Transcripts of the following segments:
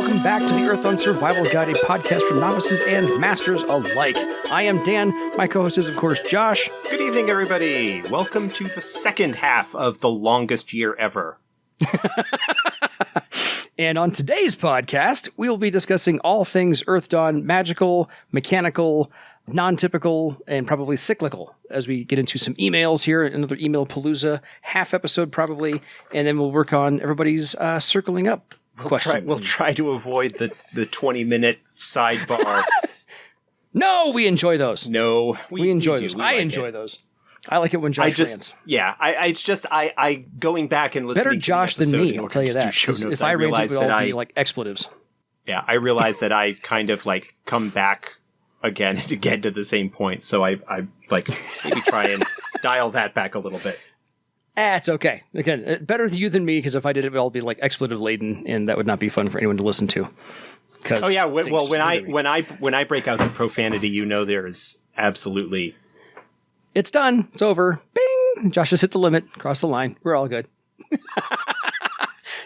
welcome back to the Earthdawn Survival Guide, a podcast for novices and masters alike. I am Dan. My co-host is, of course, Josh. Good evening, everybody. Welcome to the second half of the longest year ever. And on today's podcast, we will be discussing all things Earthdawn, magical, mechanical, non-typical, and probably cyclical, as we get into some emails here, another email palooza, half episode probably, and then we'll work on everybody's circling up questions. We'll try to avoid the 20-minute sidebar. No, we enjoy those. No, we enjoy those. I enjoy those. I like it when Josh rants. Yeah, I going back and listening. Better Josh than me, I'll tell you that. If I rant, it would all be like expletives. Yeah, I realized that I kind of like come back again and again to the same point, so I like maybe try and dial that back a little bit. It's okay. Again, better you than me, because if I did it, would all be like expletive laden, and that would not be fun for anyone to listen to. Oh yeah, well when I break out the profanity, you know there is absolutely. It's done. It's over. Bing! Josh has hit the limit. Crossed the line. We're all good.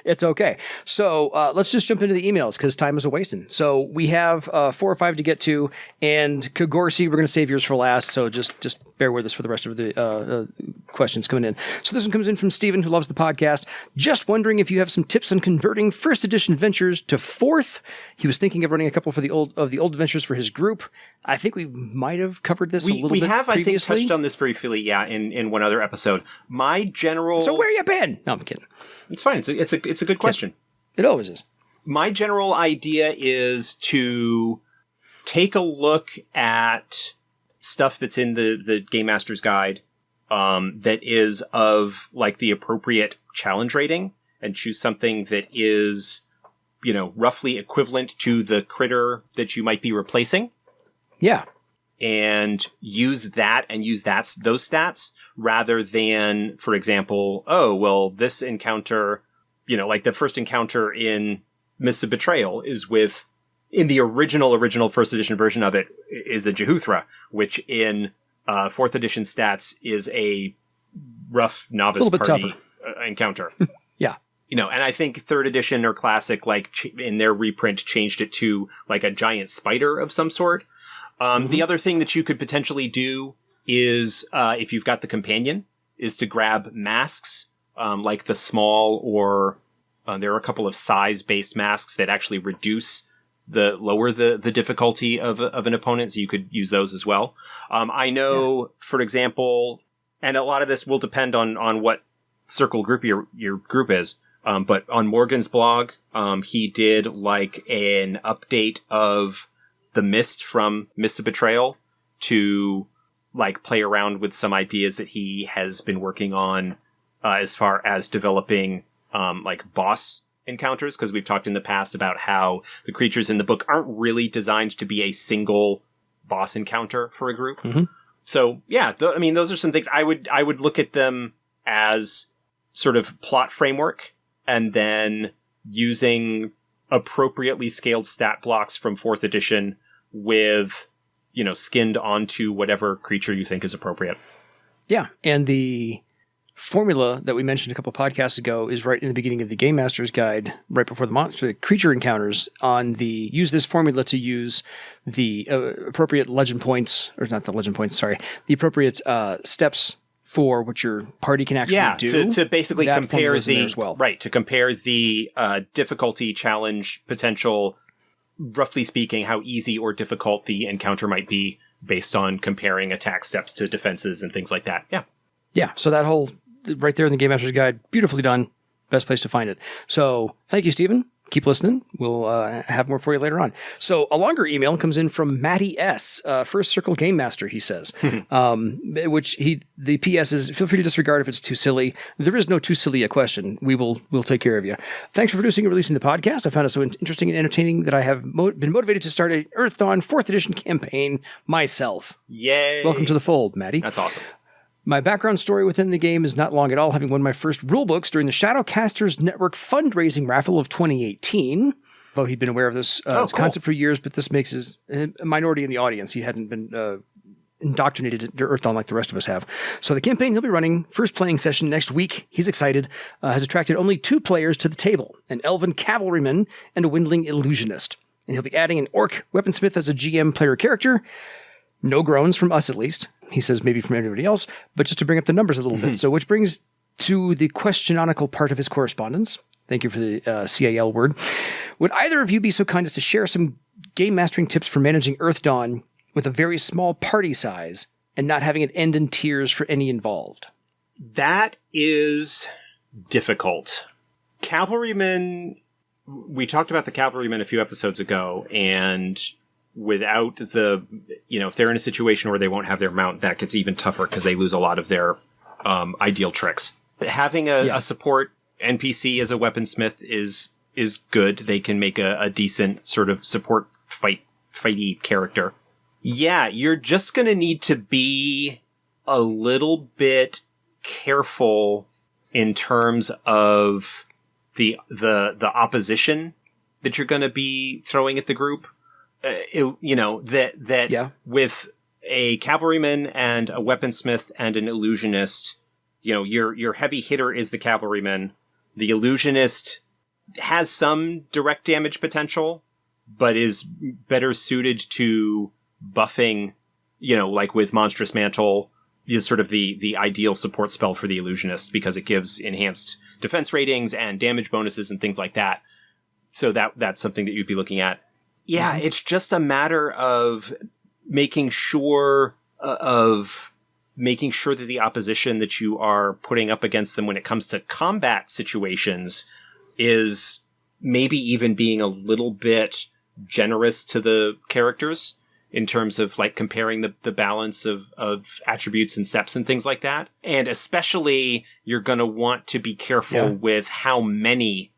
It's okay. So let's just jump into the emails because time is a-wasting. So we have 4 or 5 to get to, and Kagorsi, we're going to save yours for last, so just bear with us for the rest of the questions coming in. So this one comes in from Steven, who loves the podcast. Just wondering if you have some tips on converting first edition adventures to 4th. He was thinking of running a couple for the old adventures for his group. I think we might have covered this a little bit previously. We have, I think, touched on this briefly, yeah, in one other episode. My general... So where you been? No, I'm kidding. It's fine. It's a good question. It always is. My general idea is to take a look at stuff that's in the Game Master's Guide that is of like the appropriate challenge rating, and choose something that is, you know, roughly equivalent to the critter that you might be replacing. Yeah. And use those stats rather than, for example, oh, well, this encounter, you know, like the first encounter in Mists of Betrayal is with, in the original first edition version of it, is a Jehuthra, which in 4th edition stats is a rough novice party encounter. Yeah. You know, and I think 3rd edition or classic, like in their reprint, changed it to like a giant spider of some sort. The other thing that you could potentially do is, if you've got the companion, is to grab masks, like the small or, there are a couple of size-based masks that actually lower the difficulty of an opponent, so you could use those as well. I know, for example, and a lot of this will depend on what circle group your group is, but on Morgan's blog, he did like an update of the Mist from Mists of Betrayal to like play around with some ideas that he has been working on as far as developing like boss encounters, because we've talked in the past about how the creatures in the book aren't really designed to be a single boss encounter for a group. Mm-hmm. So yeah, I mean, those are some things I would look at them as sort of plot framework, and then using appropriately scaled stat blocks from 4th edition with, you know, skinned onto whatever creature you think is appropriate. Yeah, and the formula that we mentioned a couple podcasts ago is right in the beginning of the Game Master's Guide, right before the creature encounters, on the use this formula to use the appropriate legend points, or not the legend points, sorry, the appropriate steps for what your party can actually do. To basically compare compare the difficulty, challenge, potential, roughly speaking, how easy or difficult the encounter might be based on comparing attack steps to defenses and things like that. Yeah. Yeah. So that whole, right there in the Game Master's Guide, beautifully done. Best place to find it. So thank you, Stephen. Keep listening. We'll have more for you later on. So a longer email comes in from Matty S., First Circle Game Master, he says, the PS is, feel free to disregard if it's too silly. There is no too silly a question. We'll take care of you. Thanks for producing and releasing the podcast. I found it so interesting and entertaining that I have been motivated to start a Earthdawn 4th edition campaign myself. Yay. Welcome to the fold, Matty. That's awesome. My background story within the game is not long at all, having won my first rulebooks during the Shadowcasters Network fundraising raffle of 2018. Though he'd been aware of this concept for years, but this makes his a minority in the audience. He hadn't been indoctrinated into Earthdawn like the rest of us have. So the campaign he'll be running, first playing session next week. He's excited. Has attracted only 2 players to the table, an elven cavalryman and a windling illusionist. And he'll be adding an orc weaponsmith as a GM player character. No groans from us, at least. He says maybe from everybody else, but just to bring up the numbers a little bit. So which brings to the questiononical part of his correspondence. Thank you for the CAL word. Would either of you be so kind as to share some game mastering tips for managing Earthdawn with a very small party size and not having it end in tears for any involved? That is difficult. Cavalrymen, we talked about the cavalrymen a few episodes ago, and without the, if they're in a situation where they won't have their mount, that gets even tougher because they lose a lot of their ideal tricks. Having a support NPC as a weaponsmith is good. They can make a decent sort of support fighty character. Yeah, you're just going to need to be a little bit careful in terms of the opposition that you're going to be throwing at the group. With a cavalryman and a weaponsmith and an illusionist, your heavy hitter is the cavalryman. The illusionist has some direct damage potential, but is better suited to buffing, like with Monstrous Mantle, is sort of the ideal support spell for the illusionist because it gives enhanced defense ratings and damage bonuses and things like that. So that's something that you'd be looking at. Yeah, it's just a matter of making sure that the opposition that you are putting up against them when it comes to combat situations is maybe even being a little bit generous to the characters in terms of like comparing the balance of attributes and steps and things like that. And especially you're going to want to be careful with how many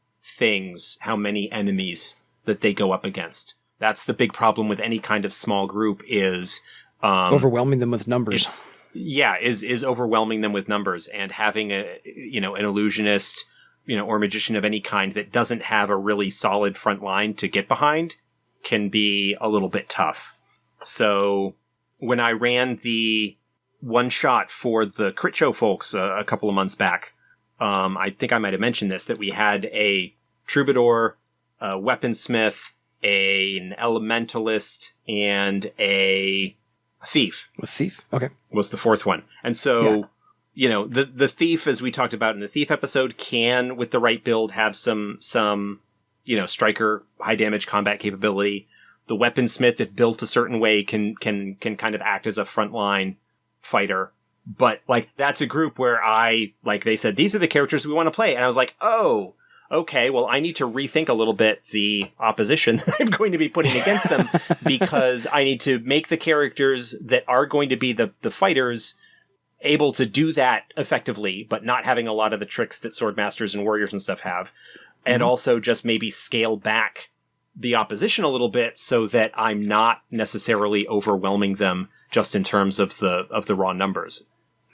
enemies that they go up against. That's the big problem with any kind of small group is overwhelming them with numbers. Is overwhelming them with numbers, and having an illusionist, or magician of any kind that doesn't have a really solid front line to get behind can be a little bit tough. So when I ran the one shot for the Crit Show folks a couple of months back, I think I might have mentioned this, that we had a troubadour, a weaponsmith, an elementalist, and a thief. A thief? Okay. Was the 4th one. And so, the thief, as we talked about in the thief episode, can, with the right build, have some striker high damage combat capability. The weaponsmith, if built a certain way, can kind of act as a frontline fighter. But that's a group where they said, these are the characters we want to play. And I was like, oh, okay, well, I need to rethink a little bit the opposition that I'm going to be putting against them because I need to make the characters that are going to be the fighters able to do that effectively, but not having a lot of the tricks that swordmasters and warriors and stuff have. And also just maybe scale back the opposition a little bit so that I'm not necessarily overwhelming them just in terms of the raw numbers.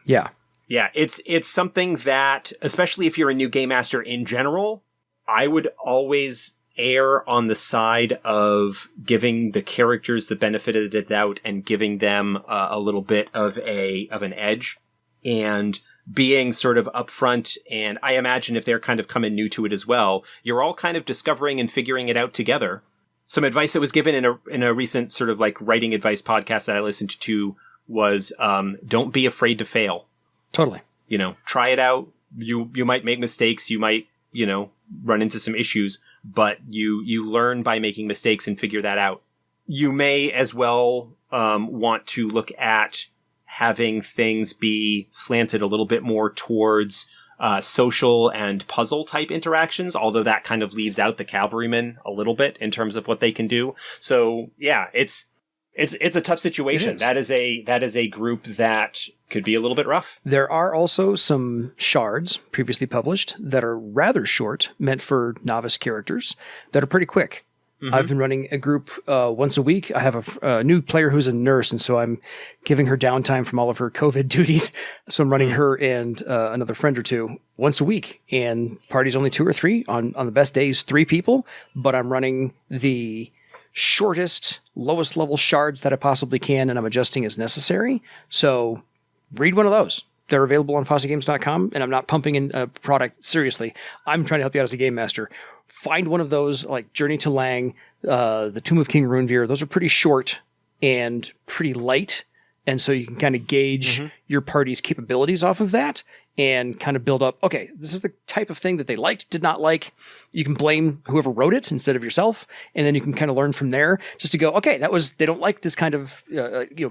Yeah. Yeah, it's something that, especially if you're a new game master in general, I would always err on the side of giving the characters the benefit of the doubt and giving them a little bit of an edge and being sort of upfront. And I imagine if they're kind of coming new to it as well, you're all kind of discovering and figuring it out together. Some advice that was given in a recent sort of writing advice podcast that I listened to was don't be afraid to fail. Totally. Try it out. You might make mistakes. You might, run into some issues, but you learn by making mistakes and figure that out. You may as well want to look at having things be slanted a little bit more towards social and puzzle type interactions, although that kind of leaves out the cavalrymen a little bit in terms of what they can do. So yeah, it's a tough situation. That is a group that could be a little bit rough. There are also some shards previously published that are rather short, meant for novice characters, that are pretty quick. Mm-hmm. I've been running a group once a week. I have a new player who's a nurse, and so I'm giving her downtime from all of her COVID duties. So I'm running her and another friend or two once a week, and party's only 2 or 3. On the best days, 3 people, but I'm running the shortest, lowest level shards that I possibly can, and I'm adjusting as necessary. So read one of those. They're available on FosseGames.com, and I'm not pumping in a product seriously. I'm trying to help you out as a game master. Find one of those, like Journey to Lang, the Tomb of King Runeveer. Those are pretty short and pretty light, and so you can kind of gauge your party's capabilities off of that and kind of build up, okay, this is the type of thing that they liked, did not like. You can blame whoever wrote it instead of yourself, and then you can kind of learn from there just to go, okay, they don't like this kind of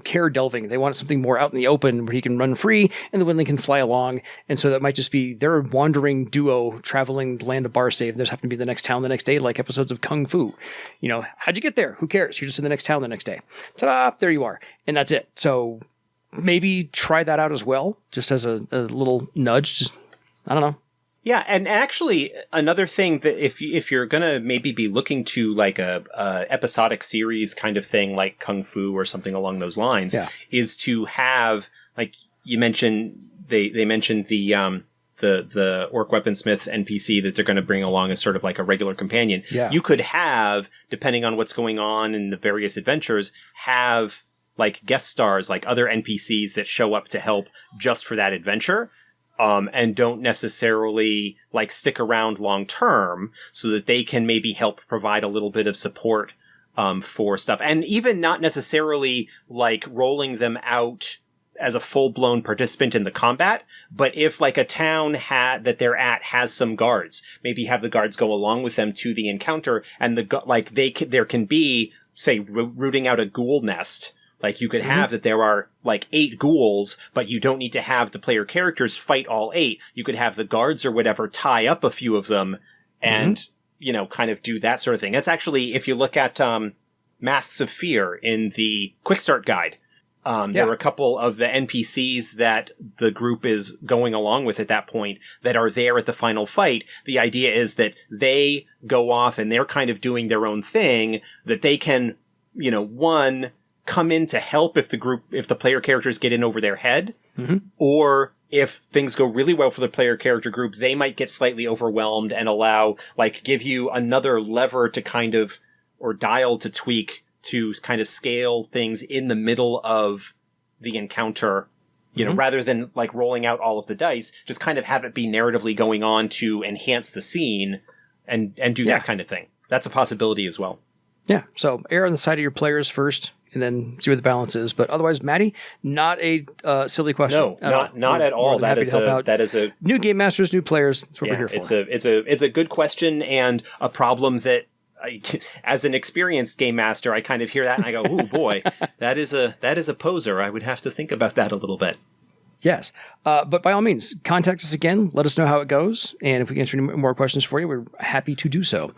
care delving. They want something more out in the open where he can run free and the Windling can fly along. And so that might just be their wandering duo traveling the land of Barsave. There's happen to be the next town the next day, like episodes of Kung Fu. How'd you get there? Who cares? You're just in the next town the next day. Ta-da! There you are. And that's it. So maybe try that out as well, just as a little nudge. Just, I don't know. Yeah, and actually, another thing that if you're gonna maybe be looking to like a episodic series kind of thing, like Kung Fu or something along those lines, is to have, like you mentioned, they mentioned the Orc Weaponsmith NPC that they're going to bring along as sort of like a regular companion. Yeah. You could have, depending on what's going on in the various adventures, have like guest stars, like other NPCs that show up to help just for that adventure. And don't necessarily like stick around long term, so that they can maybe help provide a little bit of support for stuff, and even not necessarily like rolling them out as a full blown participant in the combat. But if like a town that they're at has some guards, maybe have the guards go along with them to the encounter, and there can be, say, rooting out a ghoul nest. Like, you could have that there are, like, 8 ghouls, but you don't need to have the player characters fight all 8. You could have the guards or whatever tie up a few of them and, kind of do that sort of thing. That's actually, if you look at Masks of Fear in the Quick Start Guide, there are a couple of the NPCs that the group is going along with at that point that are there at the final fight. The idea is that they go off and they're kind of doing their own thing, that they can, come in to help if the player characters get in over their head, or if things go really well for the player character group, they might get slightly overwhelmed and give you another lever to kind of, or dial to tweak to kind of scale things in the middle of the encounter, rather than like rolling out all of the dice, just kind of have it be narratively going on to enhance the scene and do that kind of thing. That's a possibility as well. Yeah. So err on the side of your players first, and then see what the balance is. But otherwise, Maddie, not a silly question. No, not at all. That is a new game masters, new players. That's what we're here for. It's a good question and a problem that as an experienced game master, I kind of hear that and I go, "Ooh, boy, that is a poser." I would have to think about that a little bit. Yes. But by all means, contact us again. Let us know how it goes. And if we can answer any more questions for you, we're happy to do so.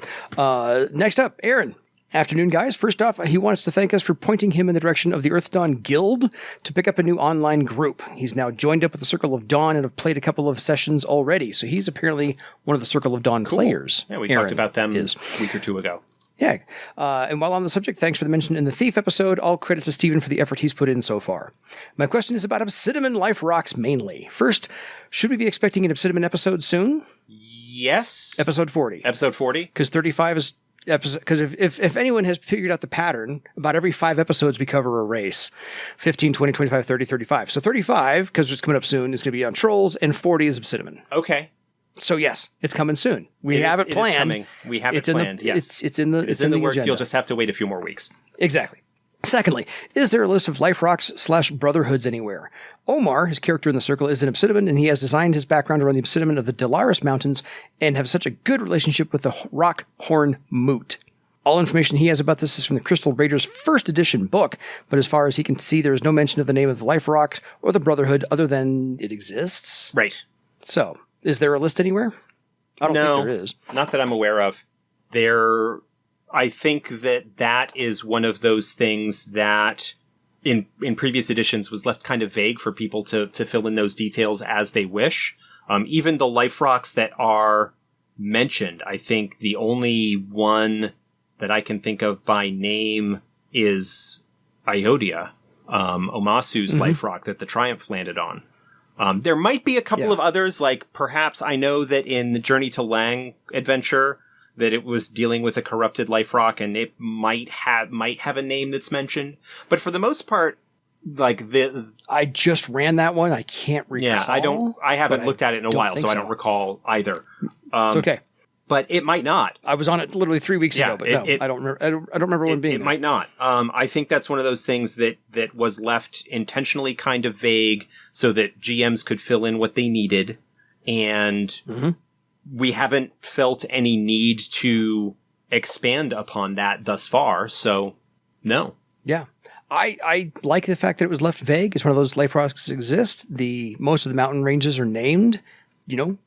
Next up, Aaron. Afternoon, guys. First off, he wants to thank us for pointing him in the direction of the Earthdawn Guild to pick up a new online group. He's now joined up with the Circle of Dawn and have played a couple of sessions already. So he's apparently one of the Circle of Dawn players. Yeah, we talked about them a week or two ago. Yeah. And while on the subject, thanks for the mention in the Thief episode. All credit to Stephen for the effort he's put in so far. My question is about Obsidian Life Rocks mainly. First, should we be expecting an Obsidian episode soon? Yes. Episode 40. Episode 40? Because 35 is... Because if anyone has figured out the pattern, about every 5 episodes we cover a race. 15, 20, 25, 30, 35. So 35, because it's coming up soon, is going to be on Trolls, and 40 is Obsidian. Okay. So yes, it's coming soon. We have it planned. We have it planned, yes. It's in the works. agenda. You'll just have to wait a few more weeks. Exactly. Secondly, is there a list of Life Rocks / Brotherhoods anywhere? Omar, his character in the circle, is an Obsidian, and he has designed his background around the Obsidian of the Delaris Mountains and have such a good relationship with the Rock Horn Moot. All information he has about this is from the Crystal Raiders first edition book, but as far as he can see, there is no mention of the name of the Life Rocks or the Brotherhood other than it exists. Right. So, is there a list anywhere? I don't think there is. Not that I'm aware of. I think that is one of those things that in previous editions was left kind of vague for people to fill in those details as they wish. Even the Life Rocks that are mentioned, I think the only one that I can think of by name is Iodia, Omasu's Life Rock that the Triumph landed on. There might be a couple of others, like perhaps I know that in the Journey to Lang adventure, that it was dealing with a corrupted life rock, and it might have a name that's mentioned. But for the most part, like I just ran that one. I can't recall. Yeah, I haven't looked at it in a while, so I don't recall either. It's okay. But it might not. I was on it literally 3 weeks ago, but I don't remember. I don't remember one being. It might not. I think that's one of those things that was left intentionally kind of vague, so that GMs could fill in what they needed, and we haven't felt any need to expand upon that thus far. So, no. Yeah. I like the fact that it was left vague. It's one of those life rocks exist. Most of the mountain ranges are named.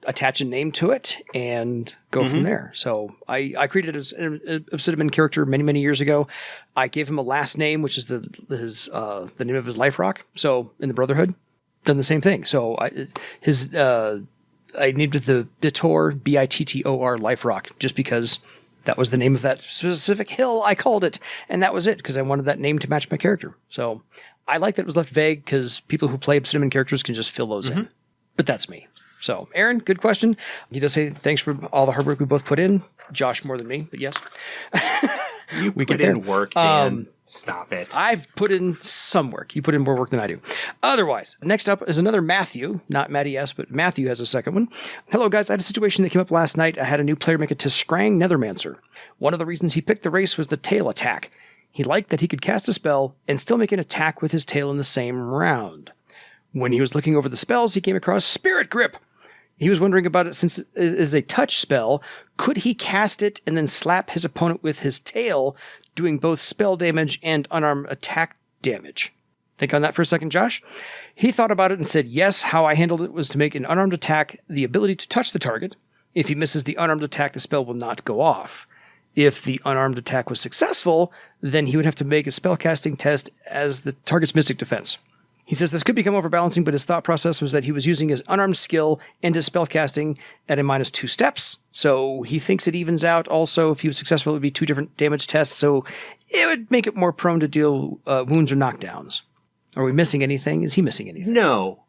Attach a name to it and go from there. So I created an Obsidian character many, many years ago. I gave him a last name, which is the name of his life rock. So in the Brotherhood, done the same thing. So I named it the Bittor, Bittor life rock, just because that was the name of that specific hill. I called it, and that was it, because I wanted that name to match my character. So I like that it was left vague, because people who play Obsidian characters can just fill those in. But that's me. So, Aaron, good question. He does say thanks for all the hard work we both put in. Josh more than me, but yes. You put in work, Dan. Stop it. I've put in some work. You put in more work than I do. Otherwise, next up is another Matthew. Not Matty S., but Matthew has a second one. Hello, guys. I had a situation that came up last night. I had a new player make a Tiskrang Nethermancer. One of the reasons he picked the race was the tail attack. He liked that he could cast a spell and still make an attack with his tail in the same round. When he was looking over the spells, he came across Spirit Grip. He was wondering about it since it is a touch spell. Could he cast it and then slap his opponent with his tail, doing both spell damage and unarmed attack damage? Think on that for a second, Josh. He thought about it and said, yes, how I handled it was to make an unarmed attack the ability to touch the target. If he misses the unarmed attack, the spell will not go off. If the unarmed attack was successful, then he would have to make a spellcasting test as the target's mystic defense. He says this could become overbalancing, but his thought process was that he was using his unarmed skill and his spellcasting at a -2 steps. So he thinks it evens out. Also, if he was successful, it would be 2 different damage tests. So it would make it more prone to deal wounds or knockdowns. Are we missing anything? Is he missing anything? No,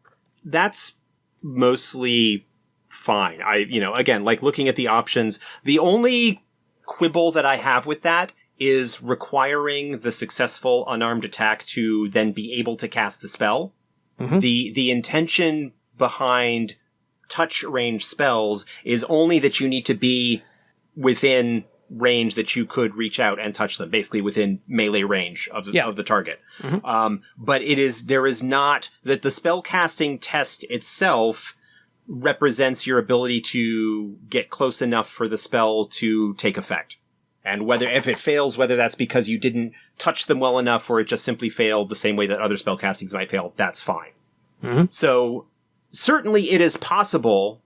that's mostly fine. Again, like looking at the options, the only quibble that I have with that is requiring the successful unarmed attack to then be able to cast the spell. The intention behind touch range spells is only that you need to be within range that you could reach out and touch them, basically within melee range of the target. But there is not that the spell casting test itself represents your ability to get close enough for the spell to take effect. And if it fails, whether that's because you didn't touch them well enough or it just simply failed the same way that other spell castings might fail, that's fine. So certainly it is possible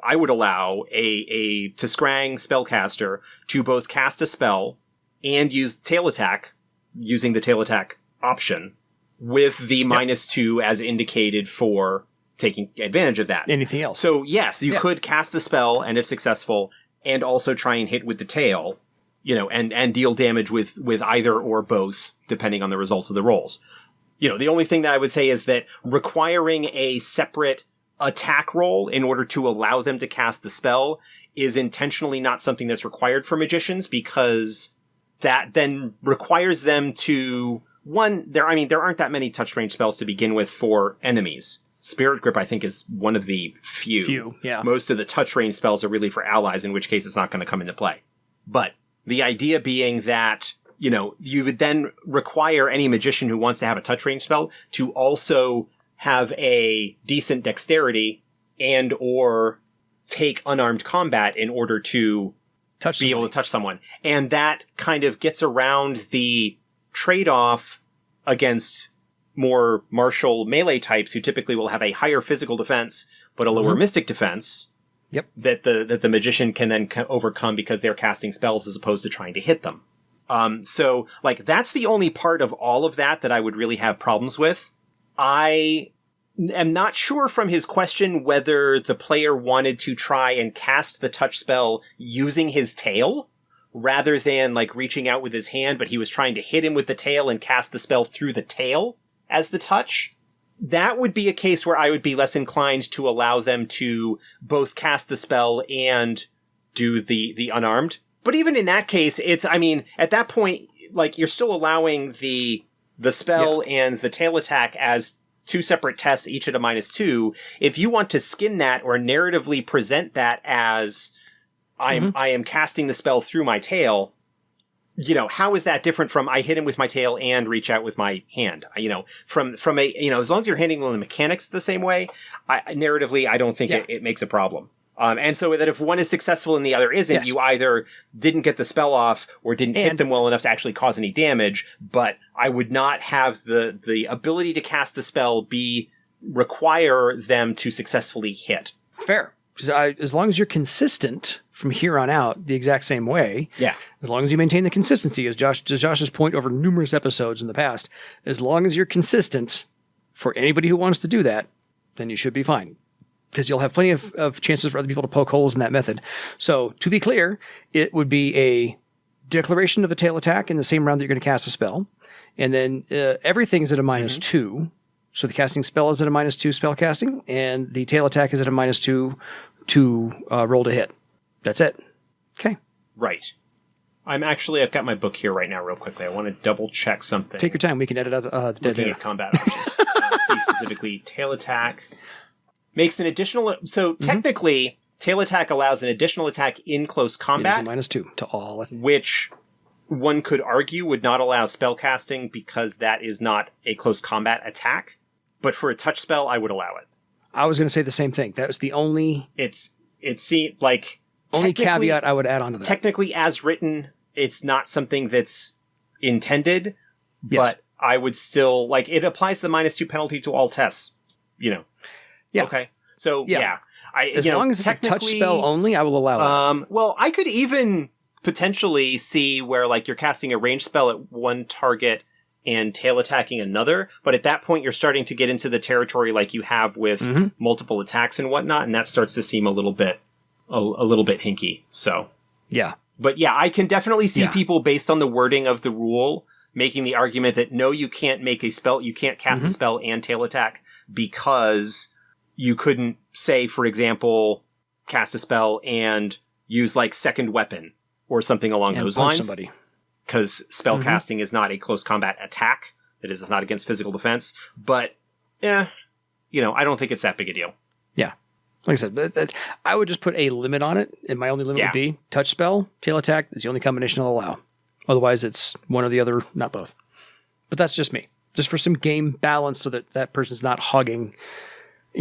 I would allow a Tiskrang spellcaster to both cast a spell and use tail attack, using the tail attack option, with the -2 as indicated for taking advantage of that. Anything else? So yes, you could cast the spell, and if successful, and also try and hit with the tail, and deal damage with either or both, depending on the results of the rolls. The only thing that I would say is that requiring a separate attack roll in order to allow them to cast the spell is intentionally not something that's required for magicians, because that then requires them to, there aren't that many touch range spells to begin with for enemies. Spirit Grip, I think, is one of the few. Yeah. Most of the touch range spells are really for allies, in which case it's not going to come into play. But the idea being that, you would then require any magician who wants to have a touch range spell to also have a decent dexterity and or take unarmed combat in order to be able to touch someone. And that kind of gets around the trade-off against more martial melee types who typically will have a higher physical defense but a lower mystic defense. That the magician can then overcome because they're casting spells as opposed to trying to hit them. So that's the only part of all of that I would really have problems with. I am not sure from his question whether the player wanted to try and cast the touch spell using his tail rather than reaching out with his hand, but he was trying to hit him with the tail and cast the spell through the tail as the touch. That would be a case where I would be less inclined to allow them to both cast the spell and do the unarmed. But even in that case, at that point, like, you're still allowing the spell and the tail attack as two separate tests, each at a -2. If you want to skin that or narratively present that as I am casting the spell through my tail, how is that different from I hit him with my tail and reach out with my hand? From as long as you're handling the mechanics the same way, narratively, I don't think it makes a problem. And so that if one is successful and the other isn't, you either didn't get the spell off or didn't hit them well enough to actually cause any damage. But I would not have the ability to cast the spell require them to successfully hit. Fair. As long as you're consistent from here on out the exact same way, as long as you maintain the consistency, as Josh's point over numerous episodes in the past, as long as you're consistent for anybody who wants to do that, then you should be fine. Because you'll have plenty of chances for other people to poke holes in that method. So, to be clear, it would be a declaration of a tail attack in the same round that you're going to cast a spell. And then everything is at a -2. So the casting spell is at a -2 spell casting, and the tail attack is at a -2 to roll to hit. That's it. Okay. Right. I've got my book here right now real quickly. I want to double check something. Take your time. We can edit out the dead Looking at combat options. See specifically, tail attack makes an additional... So technically, tail attack allows an additional attack in close combat. It is a -2 to all. Which one could argue would not allow spellcasting because that is not a close combat attack. But for a touch spell, I would allow it. I was going to say the same thing. That was the only... It seemed like... Only caveat I would add on to that. Technically, as written, it's not something that's intended. Yes. But I would still... Like, it applies the -2 penalty to all tests. Yeah. Okay. So, yeah. As long as it's a touch spell only, I will allow it. Well, I could even potentially see where, like, you're casting a ranged spell at one target and tail attacking another, but at that point you're starting to get into the territory like you have with multiple attacks and whatnot, and that starts to seem a little bit hinky. So, yeah. But yeah, I can definitely see people based on the wording of the rule making the argument that no, you can't make a spell, you can't cast a spell and tail attack because you couldn't, say, for example, cast a spell and use, like, second weapon or something along those lines. Because spell casting is not a close combat attack. It is not against physical defense. But, I don't think it's that big a deal. Yeah. Like I said, I would just put a limit on it, and my only limit would be touch spell, tail attack is the only combination I'll allow. Otherwise, it's one or the other, not both. But that's just me. Just for some game balance so that person's not hogging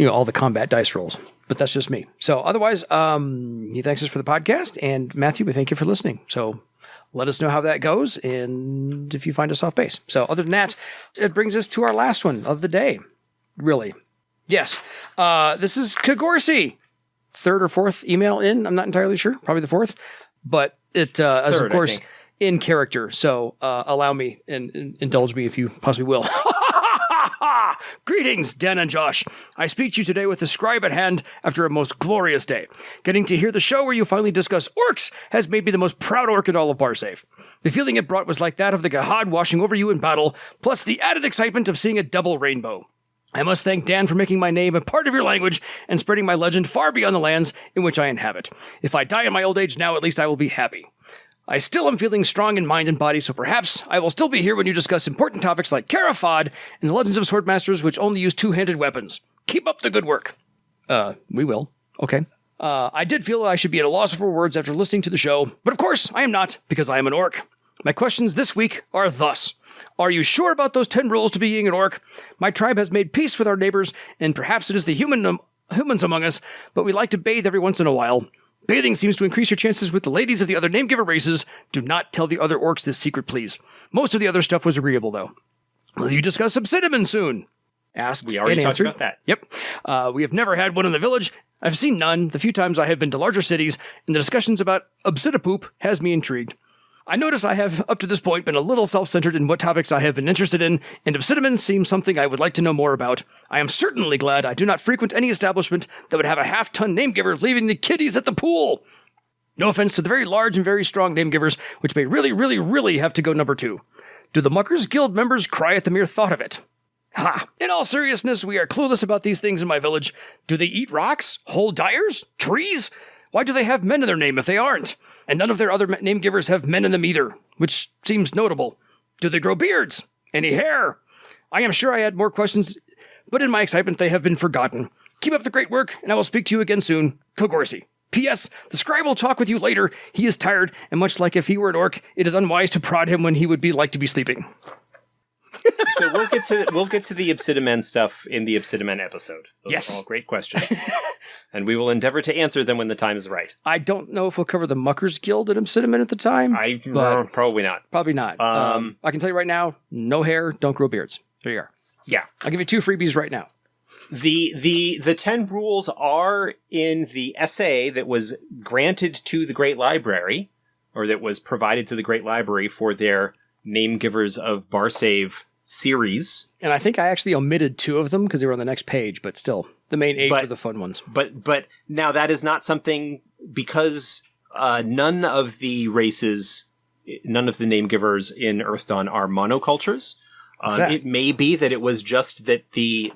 all the combat dice rolls. But that's just me. So otherwise, he thanks us for the podcast. And Matthew, we thank you for listening. So let us know how that goes and if you find us off base. So other than that, it brings us to our last one of the day. Really. Yes. This is Kagorsi. Third or fourth email in. I'm not entirely sure. Probably the fourth. But it is, of course, in character. So allow me and indulge me if you possibly will. Greetings, Dan and Josh. I speak to you today with the scribe at hand after a most glorious day. Getting to hear the show where you finally discuss orcs has made me the most proud orc in all of Barsafe. The feeling it brought was like that of the Gahad washing over you in battle, plus the added excitement of seeing a double rainbow. I must thank Dan for making my name a part of your language and spreading my legend far beyond the lands in which I inhabit. If I die in my old age now, at least I will be happy. I still am feeling strong in mind and body, so perhaps I will still be here when you discuss important topics like Carafad and the Legends of Swordmasters, which only use two-handed weapons. Keep up the good work. We will. Okay. I did feel I should be at a loss for words after listening to the show, but of course I am not, because I am an orc. My questions this week are thus. Are you sure about those 10 rules to being an orc? My tribe has made peace with our neighbors, and perhaps it is the humans among us, but we like to bathe every once in a while. Bathing seems to increase your chances with the ladies of the other name-giver races. Do not tell the other orcs this secret, please. Most of the other stuff was agreeable, though. Will you discuss obsidian soon? Asked We already and talked answered. about that. Yep. We have never had one in the village. I've seen none the few times I have been to larger cities, and the discussions about obsidipoop has me intrigued. I notice I have, up to this point, been a little self-centered in what topics I have been interested in, and obsidian seems something I would like to know more about. I am certainly glad I do not frequent any establishment that would have a half-ton name-giver leaving the kiddies at the pool. No offense to the very large and very strong name-givers, which may really, really, really have to go number 2. Do the Muckers Guild members cry at the mere thought of it? Ha! In all seriousness, we are clueless about these things in my village. Do they eat rocks? Hold dyers? Trees? Why do they have men in their name if they aren't? And none of their other name givers have men in them either, which seems notable. Do they grow beards? Any hair? I am sure I had more questions, but in my excitement they have been forgotten. Keep up the great work, and I will speak to you again soon. Kogorsey. P.S. The scribe will talk with you later. He is tired, and much like if he were an orc, it is unwise to prod him when he would be like to be sleeping. So we'll get to the Obsidian stuff in the Obsidian episode. Those are all great questions. And we will endeavor to answer them when the time is right. I don't know if we'll cover the Muckers Guild at Obsidian at the time. Probably not. Probably not. I can tell you right now, no hair, don't grow beards. There you are. Yeah. I'll give you 2 freebies right now. The 10 rules are in the essay that was granted to the Great Library, or that was provided to the Great Library for their Name Givers of Barsave series. And I think I actually omitted 2 of them because they were on the next page, but still, the main 8 were the fun ones. But now that is not something, because none of the races, none of the Name Givers in Earthdawn are monocultures. It may be that it was just that the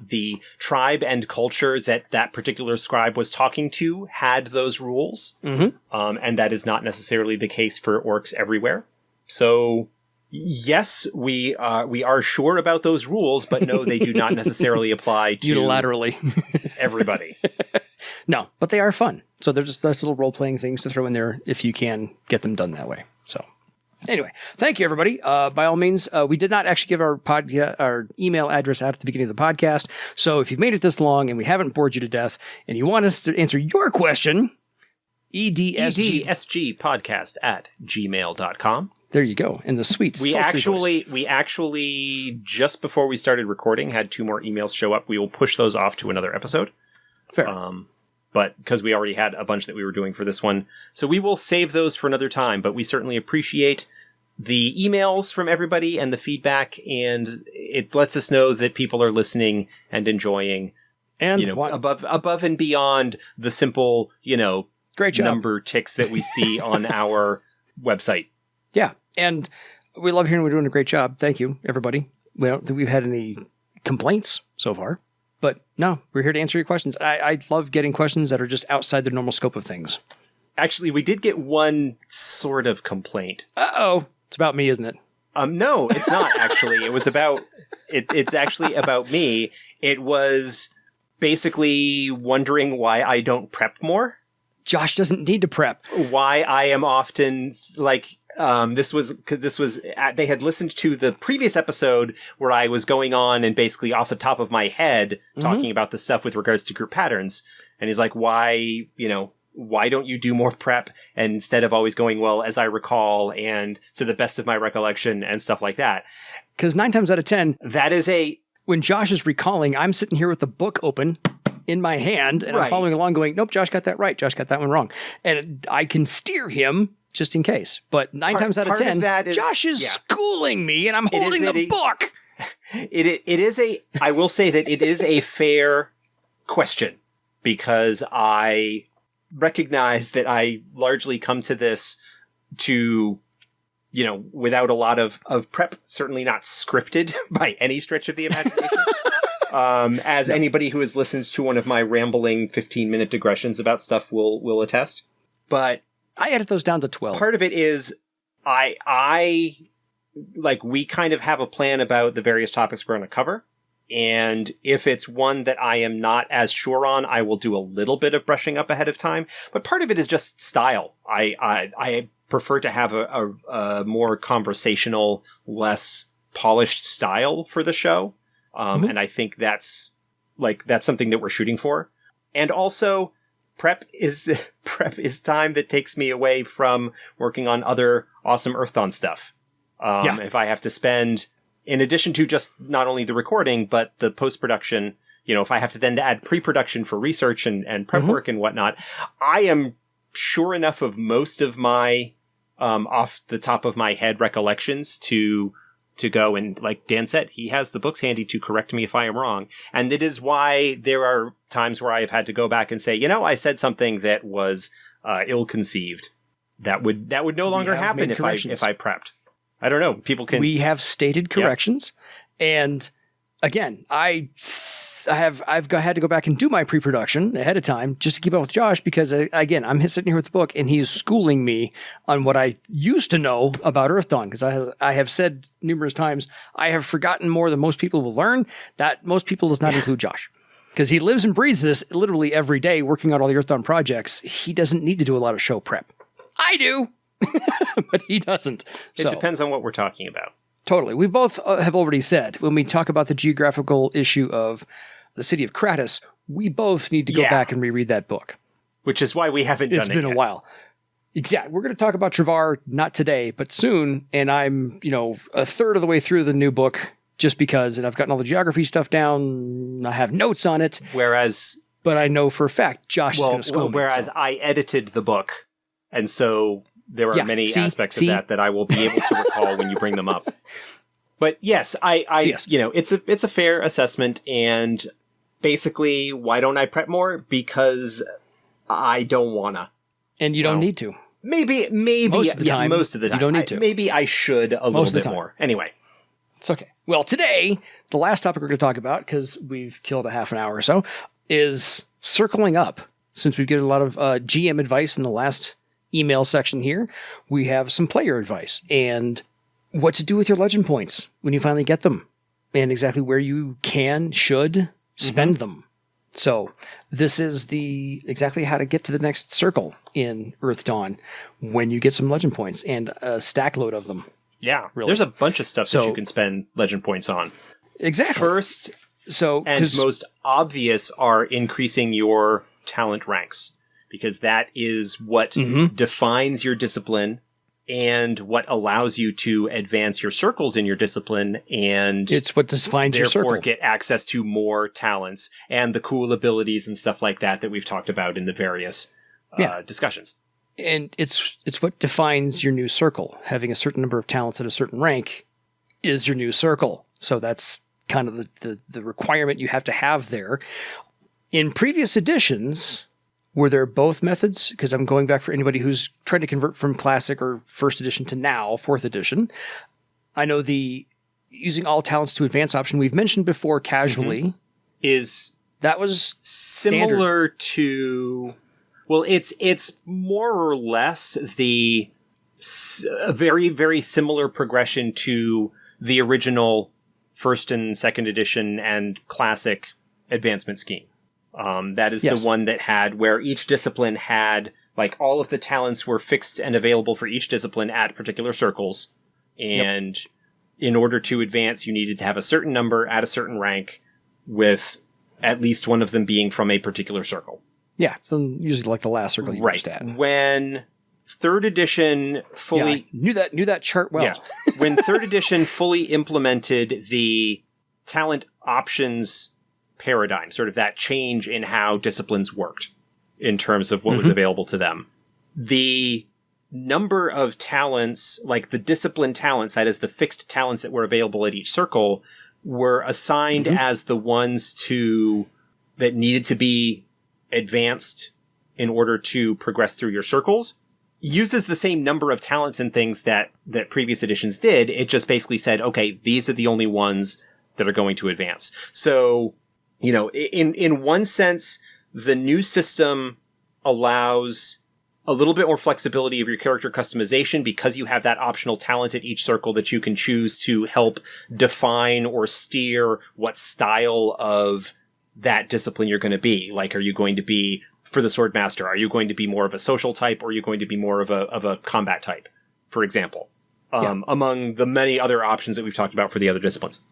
tribe and culture that particular scribe was talking to had those rules, and that is not necessarily the case for orcs everywhere. So, yes, we are sure about those rules, but no, they do not necessarily apply to unilaterally everybody. No, but they are fun. So they're just nice little role-playing things to throw in there if you can get them done that way. So. Anyway, thank you, everybody. By all means, we did not actually give our email address out at the beginning of the podcast. So if you've made it this long and we haven't bored you to death and you want us to answer your question, edsgpodcast@gmail.com. There you go. And the sweet. We actually, just before we started recording, had 2 more emails show up. We will push those off to another episode. Fair. But because we already had a bunch that we were doing for this one. So we will save those for another time, but we certainly appreciate the emails from everybody and the feedback, and it lets us know that people are listening and enjoying, and above and beyond the simple, great job number ticks that we see on our website. Yeah. And we love hearing we're doing a great job. Thank you, everybody. We don't think we've had any complaints so far. But no, we're here to answer your questions. I love getting questions that are just outside the normal scope of things. Actually, we did get one sort of complaint. Uh-oh. It's about me, isn't it? No, it's not, actually. It was about... It's actually about me. It was basically wondering why I don't prep more. Josh doesn't need to prep. Why I am often, they had listened to the previous episode where I was going on and basically off the top of my head talking about the stuff with regards to group patterns. And he's like, why don't you do more prep? And instead of always going, well, as I recall, and to the best of my recollection and stuff like that. Because 9 times out of 10, when Josh is recalling, I'm sitting here with the book open in my hand and I'm following along going, nope, Josh got that right. Josh got that one wrong. And I can steer him just in case. But 9 times out of 10, Josh is schooling me and I'm holding the book. I will say that it is a fair question, because I recognize that I largely come to this without a lot of prep, certainly not scripted by any stretch of the imagination. As anybody who has listened to one of my rambling 15-minute digressions about stuff will attest. But I edit those down to 12. Part of it is we kind of have a plan about the various topics we're going to cover. And if it's one that I am not as sure on, I will do a little bit of brushing up ahead of time. But part of it is just style. I prefer to have a more conversational, less polished style for the show. And I think that's something that we're shooting for. And also, prep is time that takes me away from working on other awesome Earthdawn stuff. If I have to spend, in addition to just not only the recording, but the post-production, if I have to then add pre-production for research and prep work and whatnot, I am sure enough of most of my, off the top of my head recollections to go, and like Dan said, he has the books handy to correct me if I am wrong. And it is why there are times where I have had to go back and say, I said something that was ill-conceived. That would no longer happen if I prepped. I don't know. People can... We have stated corrections. Yeah. And again, I had to go back and do my pre-production ahead of time just to keep up with Josh because again, I'm sitting here with the book and he is schooling me on what I used to know about Earthdawn because I have said numerous times I have forgotten more than most people will learn. That most people does not include Josh because he lives and breathes this literally every day working on all the Earthdawn projects. He doesn't need to do a lot of show prep. I do, but he doesn't. It depends on what we're talking about. Totally. We both have already said when we talk about the geographical issue of the city of Kratos, we both need to go back and reread that book. Which is why we haven't done it It's been a while. Exactly. We're going to talk about Travar not today, but soon. And I'm, a third of the way through the new book just because, and I've gotten all the geography stuff down. I have notes on it. But I know for a fact Josh is going to school me. Whereas I edited the book. And so there are many aspects of that I will be able to recall when you bring them up. But yes, it's a fair assessment. And basically, why don't I prep more? Because I don't wanna. And you don't need to. Maybe most of the time. Most of the time. You don't need to. Maybe I should a little bit more. Anyway. It's okay. Well, today, the last topic we're going to talk about, because we've killed a half an hour or so, is circling up. Since we've given a lot of GM advice in the last email section here, we have some player advice and what to do with your legend points when you finally get them and exactly where you should spend them. So this is exactly how to get to the next circle in Earthdawn when you get some legend points and a stack load of them. Yeah, really. There's a bunch of stuff that you can spend legend points on. Exactly. First and most obvious are increasing your talent ranks. Because that is what defines your discipline and what allows you to advance your circles in your discipline. And it's what defines your circle. Therefore, get access to more talents and the cool abilities and stuff like that we've talked about in the various discussions. And it's what defines your new circle. Having a certain number of talents at a certain rank is your new circle. So that's kind of the requirement you have to have there. In previous editions, were there both methods? Because I'm going back for anybody who's trying to convert from classic or first edition to now, fourth edition. I know the using all talents to advance option we've mentioned before casually that was similar to, well, it's more or less a very, very similar progression to the original first and second edition and classic advancement scheme. That is the one that had where each discipline had like all of the talents were fixed and available for each discipline at particular circles. And in order to advance, you needed to have a certain number at a certain rank with at least one of them being from a particular circle. Yeah. So usually like the last circle you just had. When third edition fully knew that chart well. Yeah. When third edition fully implemented the talent options paradigm, sort of that change in how disciplines worked in terms of what was available to them. The number of talents, like the discipline talents, that is the fixed talents that were available at each circle, were assigned as the ones that needed to be advanced in order to progress through your circles. Uses the same number of talents and things that previous editions did. It just basically said, okay, these are the only ones that are going to advance. So, in one sense, the new system allows a little bit more flexibility of your character customization because you have that optional talent at each circle that you can choose to help define or steer what style of that discipline you're going to be. Like, are you going to be, for the Swordmaster, are you going to be more of a social type or are you going to be more of a combat type, for example, among the many other options that we've talked about for the other disciplines.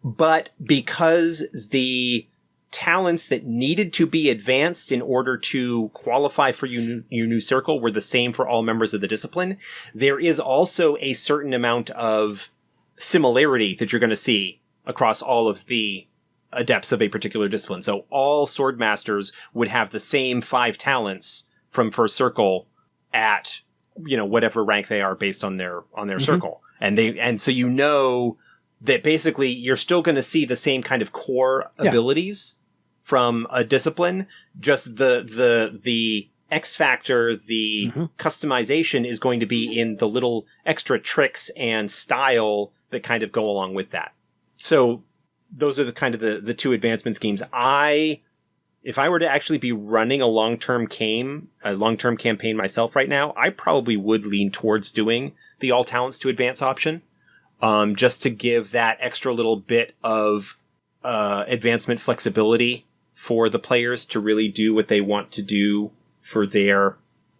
But because the talents that needed to be advanced in order to qualify for your new circle were the same for all members of the discipline, there is also a certain amount of similarity that you're going to see across all of the adepts of a particular discipline. So all Swordmasters would have the same 5 talents from first circle at, whatever rank they are based on their circle. And so that basically you're still going to see the same kind of core abilities from a discipline. Just the X factor, the customization is going to be in the little extra tricks and style that kind of go along with that. So those are the kind of the two advancement schemes. If I were to actually be running a long-term campaign myself right now, I probably would lean towards doing the all talents to advance option, just to give that extra little bit of advancement flexibility for the players to really do what they want to do for their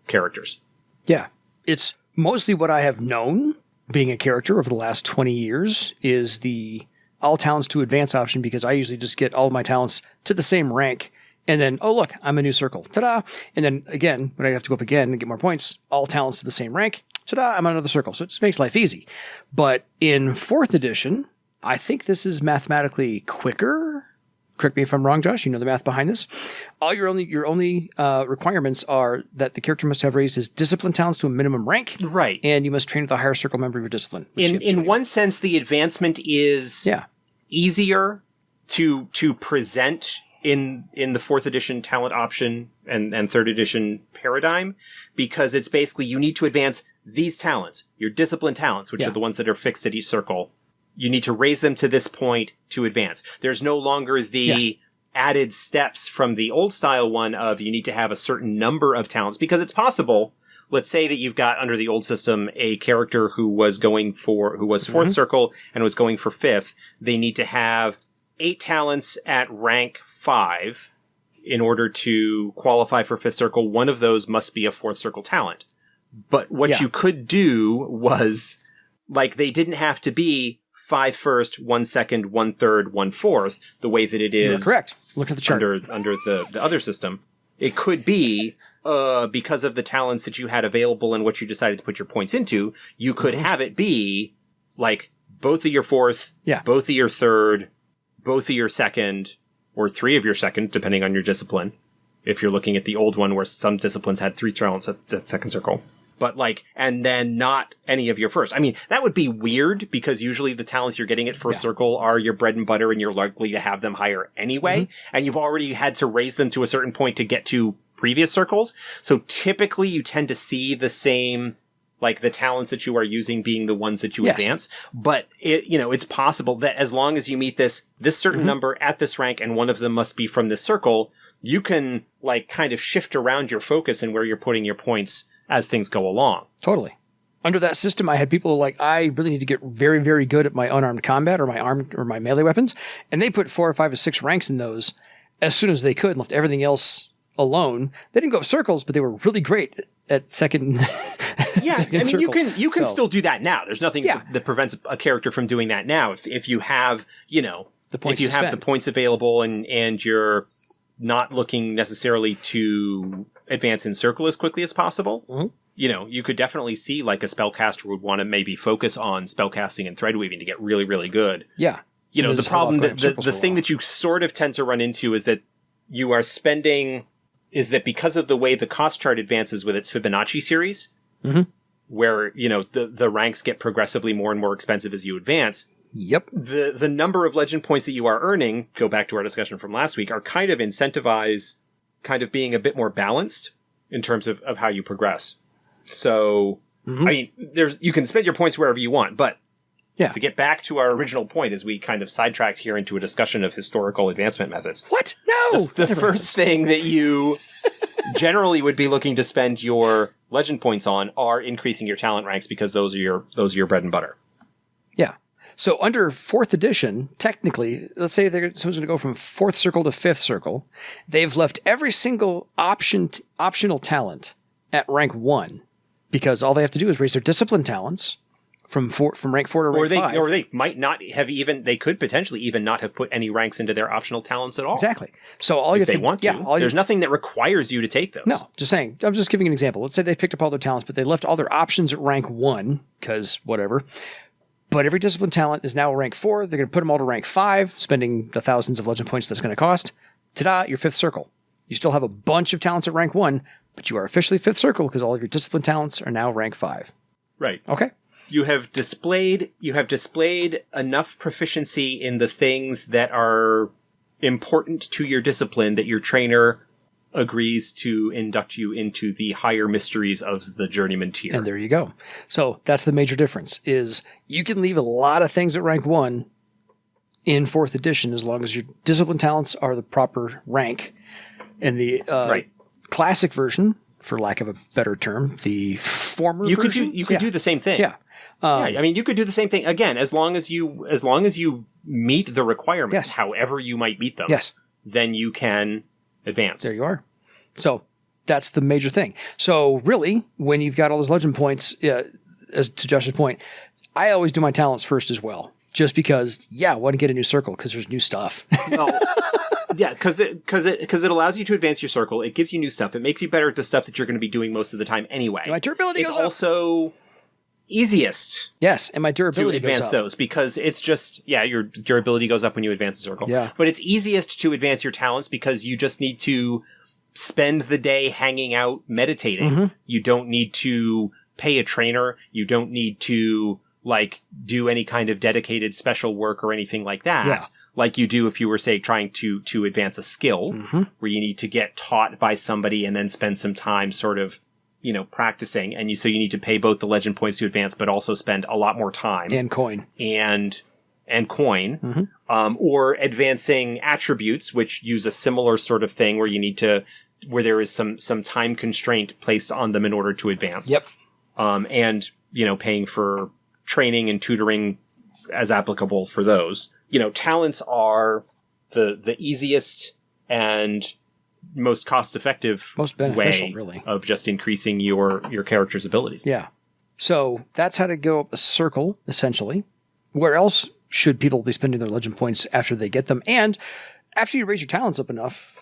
characters. Yeah. It's mostly what I have known being a character over the last 20 years is the all talents to advance option, because I usually just get all of my talents to the same rank. And then, oh, look, I'm a new circle. Ta-da. And then again, when I have to go up again and get more points, all talents to the same rank. Ta-da, I'm on another circle. So it just makes life easy. But in 4th edition, I think this is mathematically quicker. Correct me if I'm wrong, Josh. You know the math behind this. All your only requirements are that the character must have raised his discipline talents to a minimum rank. Right. And you must train with a higher circle member of your discipline. In one sense, the advancement is easier to present in the 4th edition talent option and 3rd edition paradigm, because it's basically you need to advance these talents, your discipline talents, which are the ones that are fixed at each circle. You need to raise them to this point to advance. There's no longer the added steps from the old style one of you need to have a certain number of talents, because it's possible. Let's say that you've got under the old system a character who was 4th circle and was going for 5th. They need to have 8 talents at rank 5 in order to qualify for 5th circle. One of those must be a 4th circle talent. But what you could do was, like, they didn't have to be 5 first, 1 second, 1 third, 1 fourth, the way that it is. You're correct. Look at the chart. Under the other system. It could be, because of the talents that you had available and what you decided to put your points into, you could have it be, like, both of your 4th, both of your 3rd, both of your 2nd, or 3 of your 2nd, depending on your discipline. If you're looking at the old one where some disciplines had 3 talents at 2nd circle. But and then not any of your 1st. I mean, that would be weird, because usually the talents you're getting at 1st circle are your bread and butter, and you're likely to have them higher anyway. And you've already had to raise them to a certain point to get to previous circles. So typically you tend to see the same, like, the talents that you are using being the ones that you advance. But it's possible that as long as you meet this certain number at this rank, and one of them must be from this circle, you can, like, kind of shift around your focus and where you're putting your points as things go along. Totally. Under that system, I had people like, I really need to get very, very good at my unarmed combat or my armed or my melee weapons. And they put 4 or 5 or 6 ranks in those as soon as they could and left everything else alone. They didn't go up circles, but they were really great at second. I mean, you can still do that now. There's nothing that prevents a character from doing that now. If you have, the points available and you're not looking necessarily to advance in circle as quickly as possible. You could definitely see, like, a spellcaster would want to maybe focus on spellcasting and thread weaving to get really, really good. Yeah. The problem, the thing that you sort of tend to run into is that you are spending, is that because of the way the cost chart advances with its Fibonacci series, where, the ranks get progressively more and more expensive as you advance. Yep. The number of legend points that you are earning, go back to our discussion from last week, are kind of incentivized kind of being a bit more balanced in terms of how you progress. So, I mean, you can spend your points wherever you want, but to get back to our original point, as we kind of sidetracked here into a discussion of historical advancement methods. What? No! The first thing that you generally would be looking to spend your legend points on are increasing your talent ranks, because those are your bread and butter. Yeah. So under 4th edition, technically, let's say someone's going to go from 4th circle to 5th circle. They've left every single optional talent at rank 1, because all they have to do is raise their discipline talents from rank 4 to rank 5. Or they might not have they could potentially even not have put any ranks into their optional talents at all. Exactly. So all you have to want to. There's nothing that requires you to take those. No, just saying. I'm just giving an example. Let's say they picked up all their talents, but they left all their options at rank 1, because whatever. But every discipline talent is now rank 4. They're going to put them all to rank 5, spending the thousands of legend points that's going to cost. Ta-da, your 5th circle. You still have a bunch of talents at rank 1, but you are officially 5th circle because all of your discipline talents are now rank 5. Right. Okay. You have displayed enough proficiency in the things that are important to your discipline that your trainer agrees to induct you into the higher mysteries of the journeyman tier. And there you go. So that's the major difference, is you can leave a lot of things at rank 1 in 4th edition, as long as your discipline talents are the proper rank. And the classic version, for lack of a better term, the former version. You could do the same thing. Yeah. I mean, you could do the same thing again, as long as you meet the requirements, Yes. however you might meet them. Yes. Then you can advance. There you are. So that's the major thing. So really, when you've got all those legend points, as to Josh's point, I always do my talents first as well, just because, I want to get a new circle because there's new stuff. Well, yeah, because it allows you to advance your circle. It gives you new stuff. It makes you better at the stuff that you're going to be doing most of the time anyway. My durability it's goes up. also easiest. Yes, and my durability to advance goes up. those, because it's just your durability goes up when you advance the circle. Yeah. But it's easiest to advance your talents because you just need to spend the day hanging out meditating. Mm-hmm. You don't need to pay a trainer. You don't need to do any kind of dedicated special work or anything like that. Yeah. Like you do if you were, say, trying to advance a skill, where you need to get taught by somebody and then spend some time sort of, practicing. And so you need to pay both the legend points to advance, but also spend a lot more time. And coin. And coin. Or advancing attributes, which use a similar sort of thing where there is some time constraint placed on them in order to advance. Yep. And, paying for training and tutoring as applicable for those. Talents are the easiest and most cost-effective, most beneficial, way really, of just increasing your character's abilities. Yeah. So that's how to go up a circle, essentially. Where else should people be spending their legend points after they get them? And after you raise your talents up enough,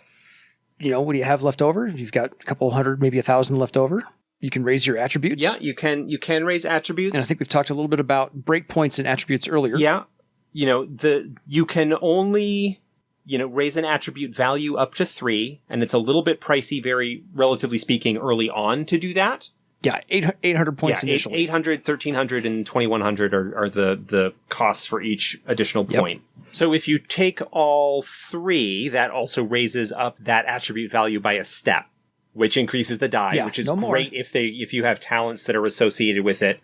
what do you have left over? You've got a couple hundred, maybe 1,000 left over. You can raise your attributes. Yeah, you can raise attributes. And I think we've talked a little bit about breakpoints and attributes earlier. Yeah. You can only, raise an attribute value up to 3, and it's a little bit pricey, very relatively speaking, early on to do that. Yeah, 800 points initially. 800, 1,300, and 2,100 are the costs for each additional point. So if you take all 3, that also raises up that attribute value by a step, which increases the die, which is great if you have talents that are associated with it,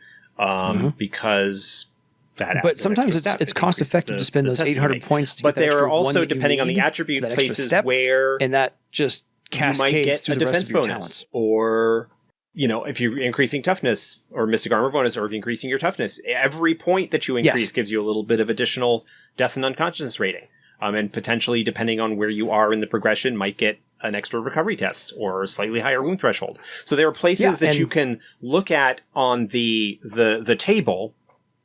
because that. But sometimes it's cost effective to spend those 800 points. To but get there are one also, that depending on the attribute, places step, where and that just cascades you might get through a the rest defense of your bonus, talents. or if you're increasing toughness or mystic armor bonus, or if you're increasing your toughness, every point that you increase gives you a little bit of additional death and unconsciousness rating. And potentially, depending on where you are in the progression, might get an extra recovery test or a slightly higher wound threshold. So there are places that you can look at on the table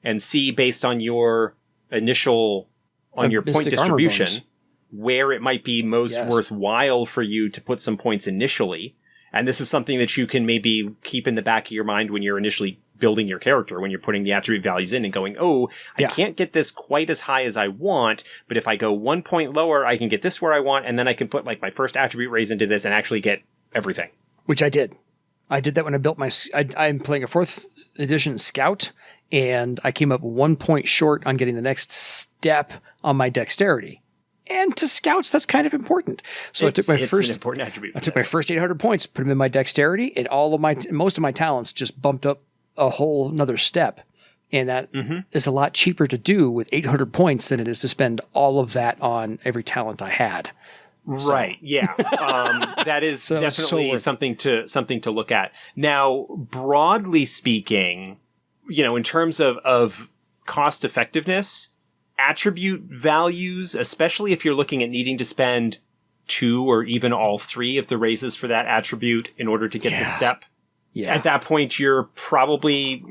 and see, based on your initial, on your point distribution, where it might be most worthwhile for you to put some points initially. And this is something that you can maybe keep in the back of your mind when you're initially building your character, when you're putting the attribute values in and going, I can't get this quite as high as I want, but if I go 1 point lower, I can get this where I want, and then I can put my first attribute raise into this and actually get everything. Which I did. I did that when I built I'm playing a 4th edition Scout, and I came up 1 point short on getting the next step on my dexterity. And to scouts, that's kind of important. So I took my first an important attribute. I took my first 800 points, put them in my dexterity, and most of my talents just bumped up a whole another step. And that is a lot cheaper to do with 800 points than it is to spend all of that on every talent I had. Right. Yeah. That is definitely something to look at. Now, broadly speaking, in terms of cost effectiveness, attribute values, especially if you're looking at needing to spend 2 or even all 3 of the raises for that attribute in order to get the step. Yeah. At that point, you're probably,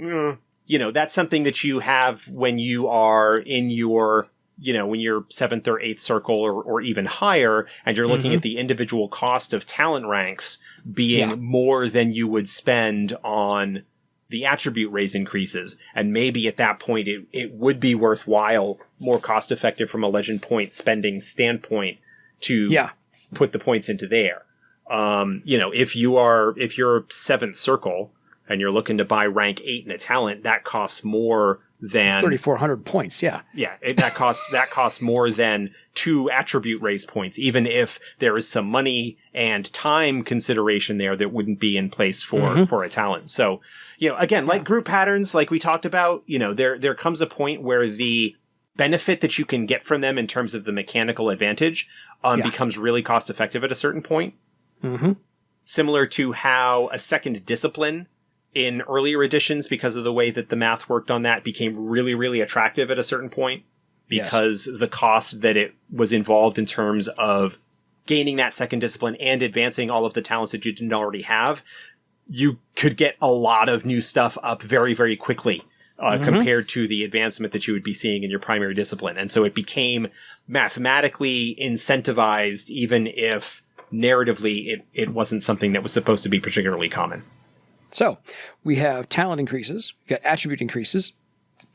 that's something that you have when you are in your, when you're 7th or 8th circle or even higher, and you're looking at the individual cost of talent ranks being more than you would spend on the attribute raise increases. And maybe at that point, it would be worthwhile, more cost effective from a legend point spending standpoint to put the points into there. If you're 7th circle and you're looking to buy rank 8 in a talent, that costs more than 3,400 points. Yeah. Yeah. That costs more than 2 attribute raise points, even if there is some money and time consideration there that wouldn't be in place for a talent. So, again, like group patterns, like we talked about, there comes a point where the benefit that you can get from them in terms of the mechanical advantage becomes really cost effective at a certain point. Mm-hmm. Similar to how a second discipline in earlier editions, because of the way that the math worked on that, became really, really attractive at a certain point because the cost that it was involved in terms of gaining that second discipline and advancing all of the talents that you didn't already have, you could get a lot of new stuff up very, very quickly compared to the advancement that you would be seeing in your primary discipline. And so it became mathematically incentivized, even if narratively it wasn't something that was supposed to be particularly common. So we have talent increases, we got attribute increases.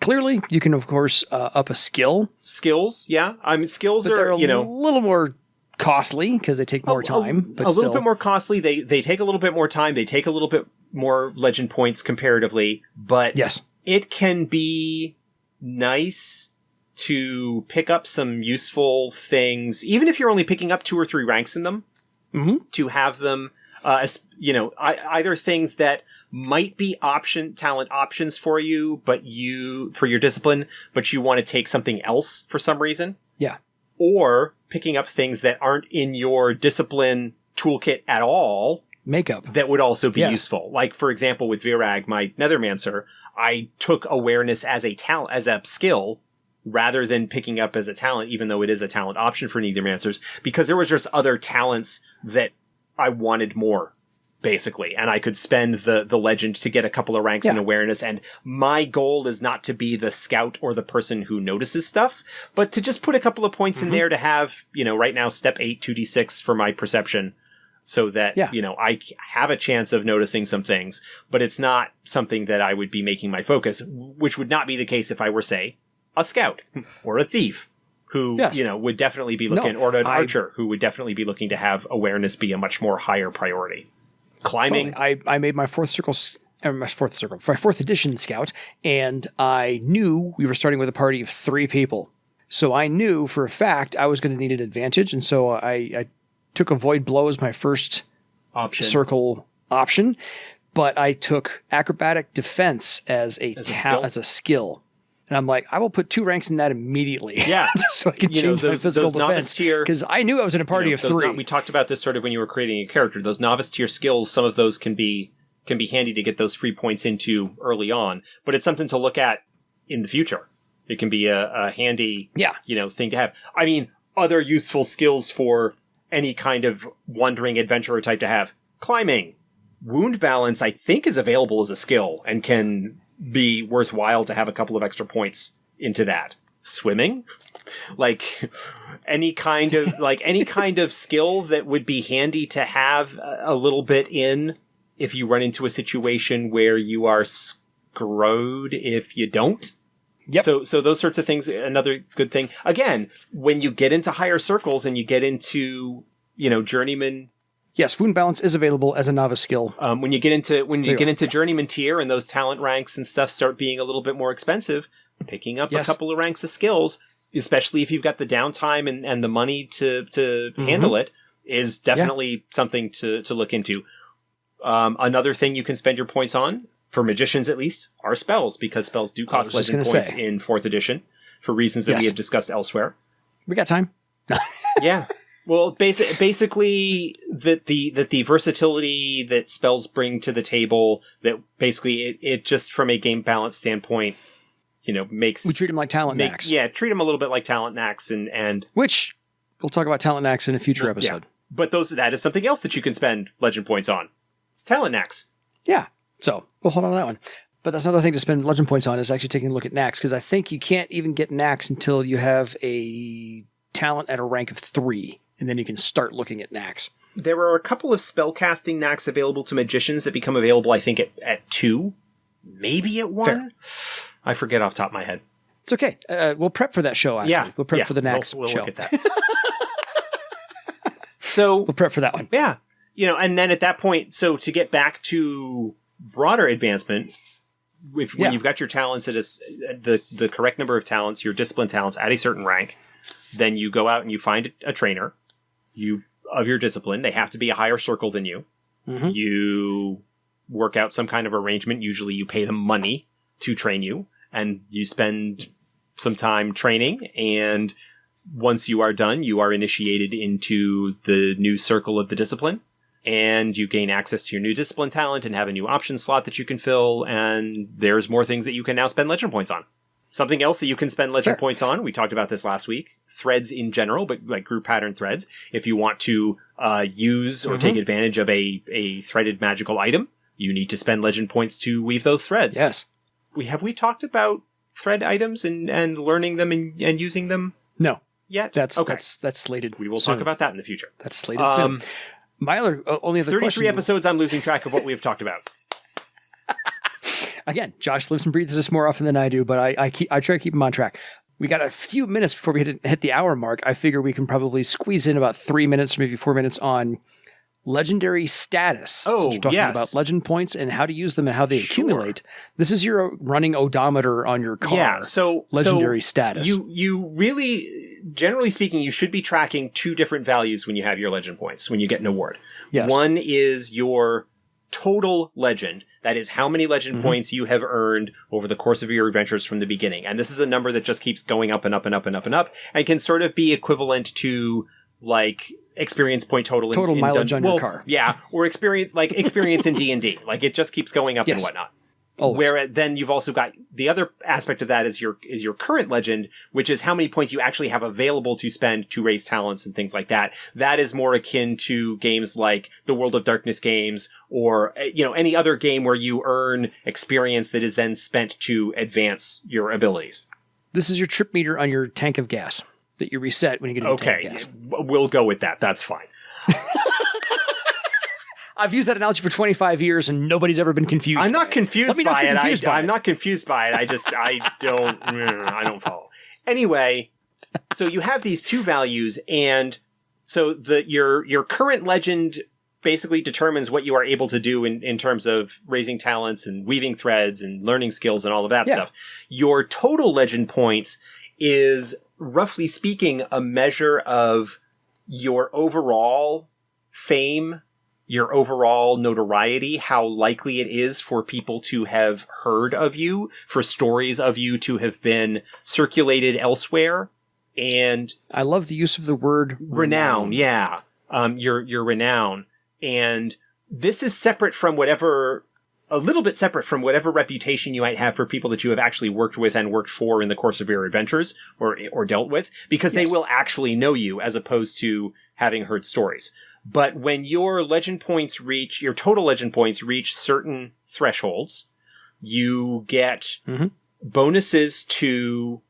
Clearly, you can, of course, up a skill. Skills, yeah. I mean, skills but are, they're a little more costly because they take more time. But a little bit more costly. They take a little bit more time. They take a little bit more legend points comparatively. But yes, it can be nice to pick up some useful things, even if you're only picking up 2 or 3 ranks in them, to have them, either things that might be talent options for you, for your discipline, but you want to take something else for some reason. Yeah. Or picking up things that aren't in your discipline toolkit at all. Makeup. That would also be useful. Like, for example, with Virag, my Nethermancer, I took awareness as a talent, as a skill, rather than picking up as a talent, even though it is a talent option for Nethermancers, because there was just other talents that I wanted more, basically. And I could spend the legend to get a couple of ranks in awareness. And my goal is not to be the scout or the person who notices stuff, but to just put a couple of points in there to have, right now, step 8, 2d6 for my perception. So that, I have a chance of noticing some things, but it's not something that I would be making my focus, which would not be the case if I were, say, a scout or a thief who, would definitely be looking, or an archer who would definitely be looking to have awareness be a much more higher priority. Climbing. Totally. I made my fourth edition scout, and I knew we were starting with a party of 3 people. So I knew for a fact I was going to need an advantage, and so I took Avoid Blow as my first circle option, but I took Acrobatic Defense as a skill. And I'm like, I will put 2 ranks in that immediately. Yeah. so I can change my physical defense. Because I knew I was in a party of 3. We talked about this sort of when you were creating a character. Those novice tier skills, some of those can be handy to get those free points into early on. But it's something to look at in the future. It can be a handy thing to have. I mean, other useful skills for any kind of wandering adventurer type to have. Climbing. Wound balance, I think, is available as a skill and can be worthwhile to have a couple of extra points into that. Swimming? Like any kind of skill that would be handy to have a little bit in if you run into a situation where you are screwed if you don't. Yep. So those sorts of things, another good thing. Again, when you get into higher circles and you get into, journeyman. Yes, wound balance is available as a novice skill. When you get into journeyman tier and those talent ranks and stuff start being a little bit more expensive, picking up a couple of ranks of skills, especially if you've got the downtime and the money to handle it, is definitely something to look into. Another thing you can spend your points on, for magicians at least, are spells, because spells do cost legend points in 4th edition for reasons that we have discussed elsewhere. We got time. Yeah. Well, basically the versatility that spells bring to the table, that basically it just from a game balance standpoint, makes... We treat them like talent knacks. Yeah, treat them a little bit like talent knacks and... Which, we'll talk about talent knacks in a future episode. Yeah. But that is something else that you can spend legend points on. It's talent knacks. Yeah. So, we'll hold on to that one. But that's another thing to spend legend points on, is actually taking a look at knacks, because I think you can't even get knacks until you have a talent at a rank of 3, and then you can start looking at knacks. There are a couple of spellcasting knacks available to magicians that become available, I think, at 2, maybe at 1. Fair. I forget off the top of my head. It's okay. We'll prep for that show, actually. Yeah. We'll prep for the knacks we'll show. Look at that. So we'll prep for that one. Yeah. And then at that point, so to get back to broader advancement, when you've got your talents at the correct number of talents, your discipline talents at a certain rank, then you go out and you find a trainer of your discipline. They have to be a higher circle than you. Mm-hmm. You work out some kind of arrangement. Usually you pay them money to train you, and you spend some time training, and once you are done, you are initiated into the new circle of the discipline, and you gain access to your new discipline talent and have a new option slot that you can fill, and there's more things that you can now spend legend points on. Something else that you can spend legend points on, we talked about this last week, threads in general, but like group pattern threads. If you want to use or take advantage of a threaded magical item, you need to spend legend points to weave those threads. Yes. Have we talked about thread items and learning them and using them? No. Yet? That's okay. That's slated. We will soon. talk about that in the future. That's slated soon. My only other 33 question. episodes, I'm losing track of what we have talked about. Again, Josh lives and breathes this more often than I do, but I try to keep him on track. We got a few minutes before we hit the hour mark. I figure we can probably squeeze in about 3 minutes or maybe 4 minutes on legendary status. Oh, Since we're talking yes. about legend points and how to use them and how they accumulate. This is your running odometer on your car. Yeah, so legendary status. You really, generally speaking, you should be tracking two different values when you have your legend points, when you get an award. Yes. One is your total legend. That is how many legend points you have earned over the course of your adventures from the beginning. And this is a number that just keeps going up and up and up and up and up, and can sort of be equivalent to, like, experience point total in mileage on your car. Yeah, or experience in D&D. Like, it just keeps going up and whatnot. Always. Where then you've also got the other aspect of that is your current legend, which is how many points you actually have available to spend to raise talents and things like that. That is more akin to games like the World of Darkness games, or any other game where you earn experience that is then spent to advance your abilities. This is your trip meter on your tank of gas that you reset when you get a tank of gas. We'll go with that. That's fine. I've used that analogy for 25 years and nobody's ever been confused. I'm not confused by it. I'm not confused by it. I don't follow. Anyway, so you have these two values, and so your current legend basically determines what you are able to do in terms of raising talents and weaving threads and learning skills and all of that stuff. Your total legend points is, roughly speaking, a measure of your overall fame, your overall notoriety, how likely it is for people to have heard of you, for stories of you to have been circulated elsewhere. And I love the use of the word renown. Yeah. Your renown. And this is a little bit separate from whatever reputation you might have for people that you have actually worked with and worked for in the course of your adventures or dealt with, because they will actually know you as opposed to having heard stories. But when your total legend points reach certain thresholds, you get bonuses to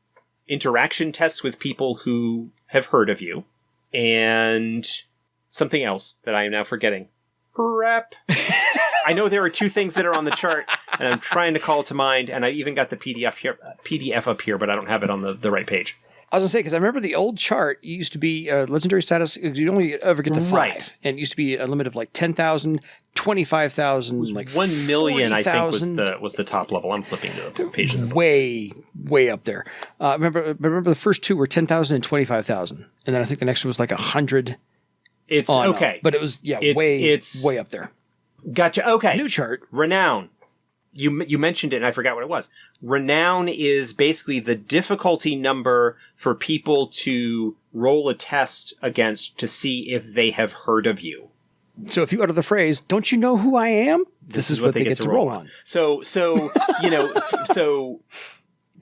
interaction tests with people who have heard of you, and something else that I am now forgetting. Rep. I know there are two things that are on the chart, and I'm trying to call it to mind, and I even got the PDF up here, but I don't have it on the right page. I was going to say, because I remember the old chart used to be legendary status, you'd only ever get to 5. Right. And it used to be a limit of like 10,000, 25,000, like 1 million, 40, I think, was the top level. I'm flipping to the page. Way up there. Remember the first two were 10,000 and 25,000. And then I think the next one was like 100. It's okay. But it was, way up there. Gotcha. Okay. New chart. Renown. You mentioned it and I forgot what it was. Renown is basically the difficulty number for people to roll a test against to see if they have heard of you. So if you utter the phrase, "Don't you know who I am?" This is what they get to roll on. So so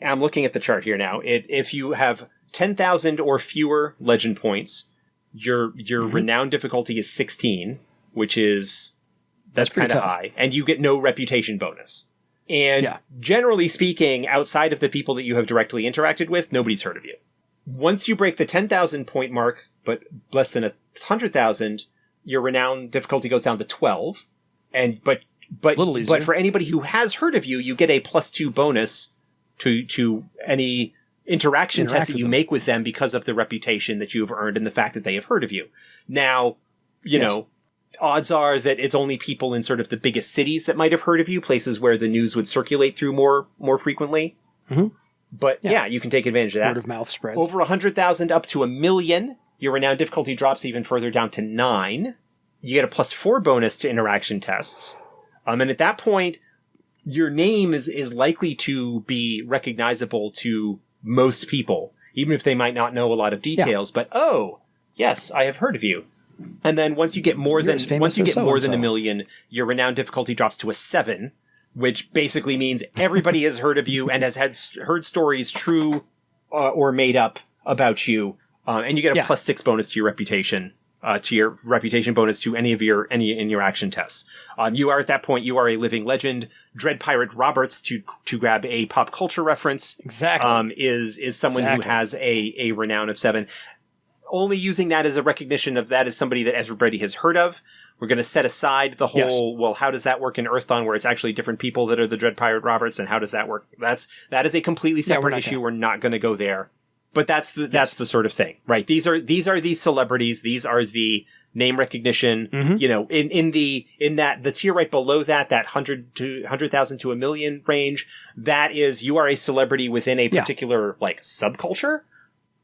I'm looking at the chart here now. If you have 10,000 or fewer legend points, your renown difficulty is 16, which is that's kind of high, and you get no reputation bonus. And generally speaking, outside of the people that you have directly interacted with, nobody's heard of you. Once you break the 10,000 point mark, but less than 100,000, your renown difficulty goes down to 12. But for anybody who has heard of you, you get a +2 bonus to any interaction test that you make with them because of the reputation that you have earned and the fact that they have heard of you. Now, you know, odds are that it's only people in sort of the biggest cities that might have heard of you, places where the news would circulate through more frequently. Mm-hmm. But you can take advantage of that. Word of mouth spreads. Over 100,000 up to 1 million, your renown difficulty drops even further down to 9. You get a +4 bonus to interaction tests. And at that point, your name is likely to be recognizable to most people, even if they might not know a lot of details. But oh, yes, I have heard of you. And then once you get more than a million, your renown difficulty drops to a 7, which basically means everybody has heard of you and has heard stories true or made up about you, and you get a +6 bonus to your reputation bonus to any in your action tests. You are at that point, you are a living legend. Dread Pirate Roberts, to grab a pop culture reference, exactly, is someone who has a renown of 7. Only using that as a recognition of that as somebody that everybody has heard of. We're going to set aside the whole, well, how does that work in Earthdawn, where it's actually different people that are the Dread Pirate Roberts, and how does that work? That is a completely separate issue. We're not going to go there. But that's the sort of thing, right? These are the celebrities. These are the name recognition. Mm-hmm. You know, in that the tier right below that 100,000 to 1 million range, that is, you are a celebrity within a particular like subculture.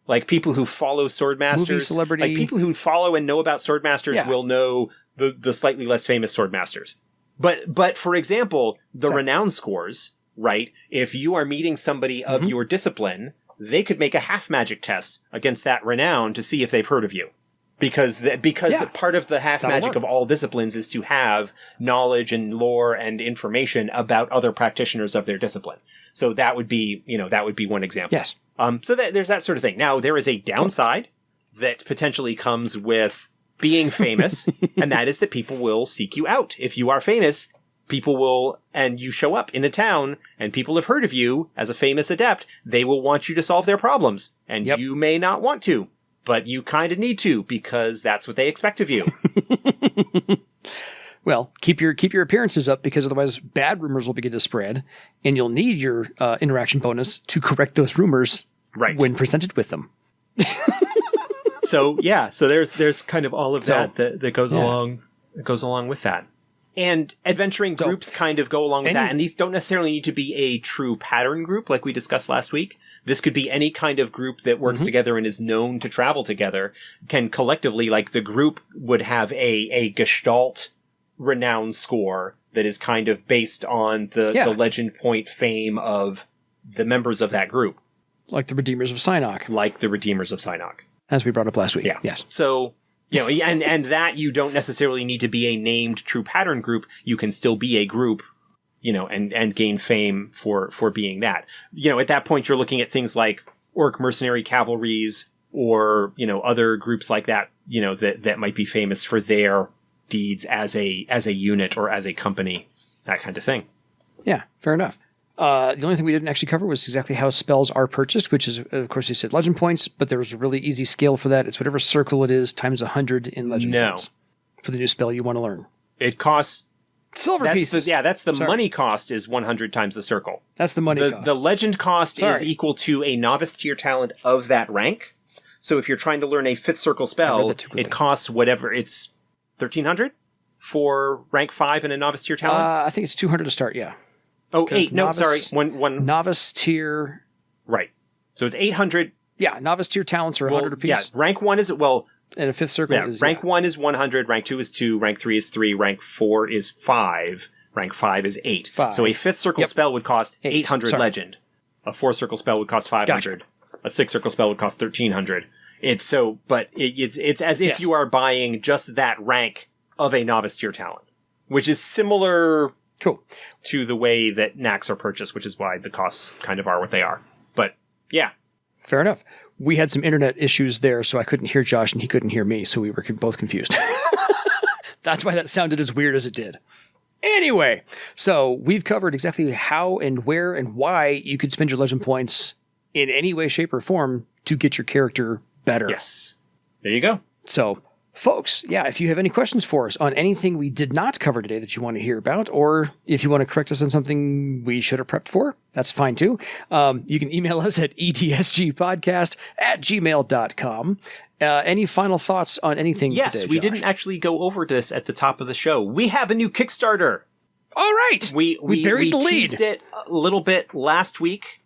Like people who follow Swordmasters, like people who follow and know about Swordmasters will know the slightly less famous Swordmasters. But for example, the renown scores, right? If you are meeting somebody of your discipline, they could make a half magic test against that renown to see if they've heard of you. Because part of the half magic of all disciplines is to have knowledge and lore and information about other practitioners of their discipline. So that would be one example. Yes. So there's that sort of thing. Now, there is a downside that potentially comes with being famous, and that is that people will seek you out. If you are famous, people will, and you show up in a town, and people have heard of you as a famous adept, they will want you to solve their problems. And you may not want to, but you kind of need to, because that's what they expect of you. Well, keep your appearances up, because otherwise bad rumors will begin to spread, and you'll need your interaction bonus to correct those rumors when presented with them. So there's kind of all of that goes along with that. And adventuring groups kind of go along with that, and these don't necessarily need to be a true pattern group like we discussed last week. This could be any kind of group that works together and is known to travel together, can collectively, like the group would have a Gestalt renown score that is kind of based on the legend point fame of the members of that group. Like the Redeemers of Sinnoh. As we brought up last week. Yeah. Yes. So, you know, and that you don't necessarily need to be a named true pattern group. You can still be a group, you know, and gain fame for being that. You know, at that point, you're looking at things like Orc Mercenary Cavalries or, you know, other groups like that, you know, that might be famous for their deeds as a unit or as a company, that kind of thing. Yeah, fair enough. The only thing we didn't actually cover was exactly how spells are purchased, which is, of course, you said legend points, but there's a really easy scale for that. It's whatever circle it is times 100 in legend points for the new spell you want to learn. It costs silver pieces. That's the money cost is 100 times the circle. That's the money cost. The legend cost is equal to a novice tier talent of that rank. So if you're trying to learn a 5th circle spell, it costs whatever. It's 1,300 for rank 5 and a novice tier talent? I think it's 200 to start, yeah. Oh, 8. No, sorry. One novice tier. Right. So it's 800. Yeah, novice tier talents are 100 apiece. Yeah, rank 1 is, well... And a 5th circle is... Rank 1 is 100, rank 2 is 2, rank 3 is 3, rank 4 is 5, rank 5 is 8. 5. So a 5th circle spell would cost 800 legend. A 4th circle spell would cost 500. Gotcha. A 6th circle spell would cost 1,300. It's as if you are buying just that rank of a novice tier talent, which is similar... Cool. To the way that Knacks are purchased, which is why the costs kind of are what they are. But, yeah. Fair enough. We had some internet issues there, so I couldn't hear Josh and he couldn't hear me, so we were both confused. That's why that sounded as weird as it did. Anyway, so we've covered exactly how and where and why you could spend your legend points in any way, shape, or form to get your character better. Yes. There you go. So... folks, if you have any questions for us on anything we did not cover today that you want to hear about, or if you want to correct us on something we should have prepped for, that's fine too. You can email us at etsgpodcast@gmail.com. Any final thoughts on anything today, Yes, we didn't actually go over this at the top of the show. We have a new Kickstarter. All right. We buried the lead. Teased it a little bit last week,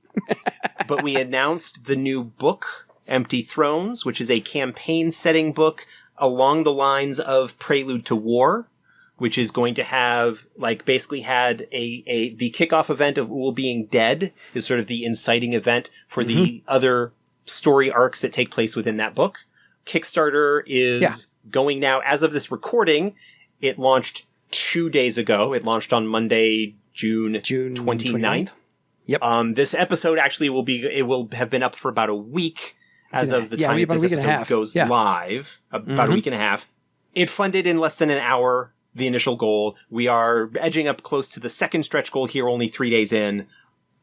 but we announced the new book, Empty Thrones, which is a campaign setting book along the lines of Prelude to War, which is going to have basically had the kickoff event of Uhl being dead is sort of the inciting event for the other story arcs that take place within that book. Kickstarter is going now, as of this recording. It launched 2 days ago. It launched on Monday, June 29th. Yep. This episode actually will have been up for about a week as of the time this episode goes live. About a week and a half. It funded in less than an hour the initial goal. We are edging up close to the second stretch goal here, only 3 days in.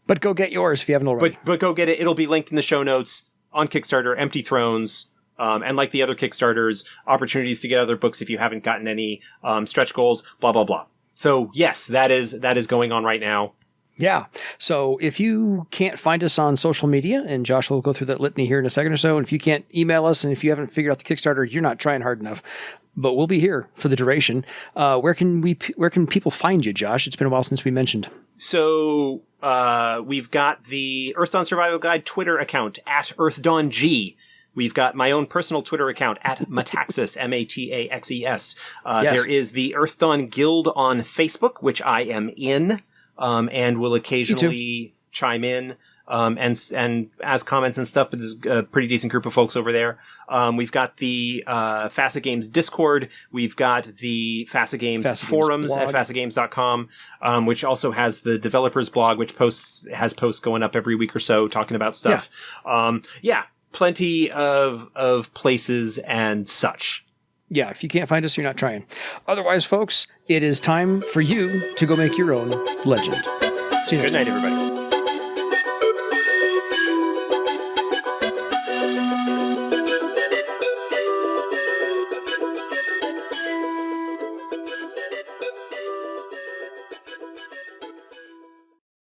But go get yours if you haven't already. But go get it. It'll be linked in the show notes on Kickstarter, Empty Thrones. And like the other Kickstarters, opportunities to get other books if you haven't gotten any stretch goals, blah, blah, blah. So yes, that is going on right now. Yeah. So if you can't find us on social media, and Josh will go through that litany here in a second or so, and if you can't email us, and if you haven't figured out the Kickstarter, you're not trying hard enough. But we'll be here for the duration. Where can people find you, Josh? It's been a while since we mentioned. So we've got the Earthdawn Survival Guide Twitter account at EarthdawnG. We've got my own personal Twitter account at Metaxas, Mataxes. There is the Earthdawn Guild on Facebook, which I am in, and will occasionally chime in and ask comments and stuff. But there's a pretty decent group of folks over there. We've got the Facet Games Discord. We've got the Facet Games forums at facetgames.com, which also has the developers blog, which has posts going up every week or so talking about stuff. Plenty of places and such. Yeah, if you can't find us, you're not trying. Otherwise, folks, it is time for you to go make your own legend. See you next time. Good night, everybody.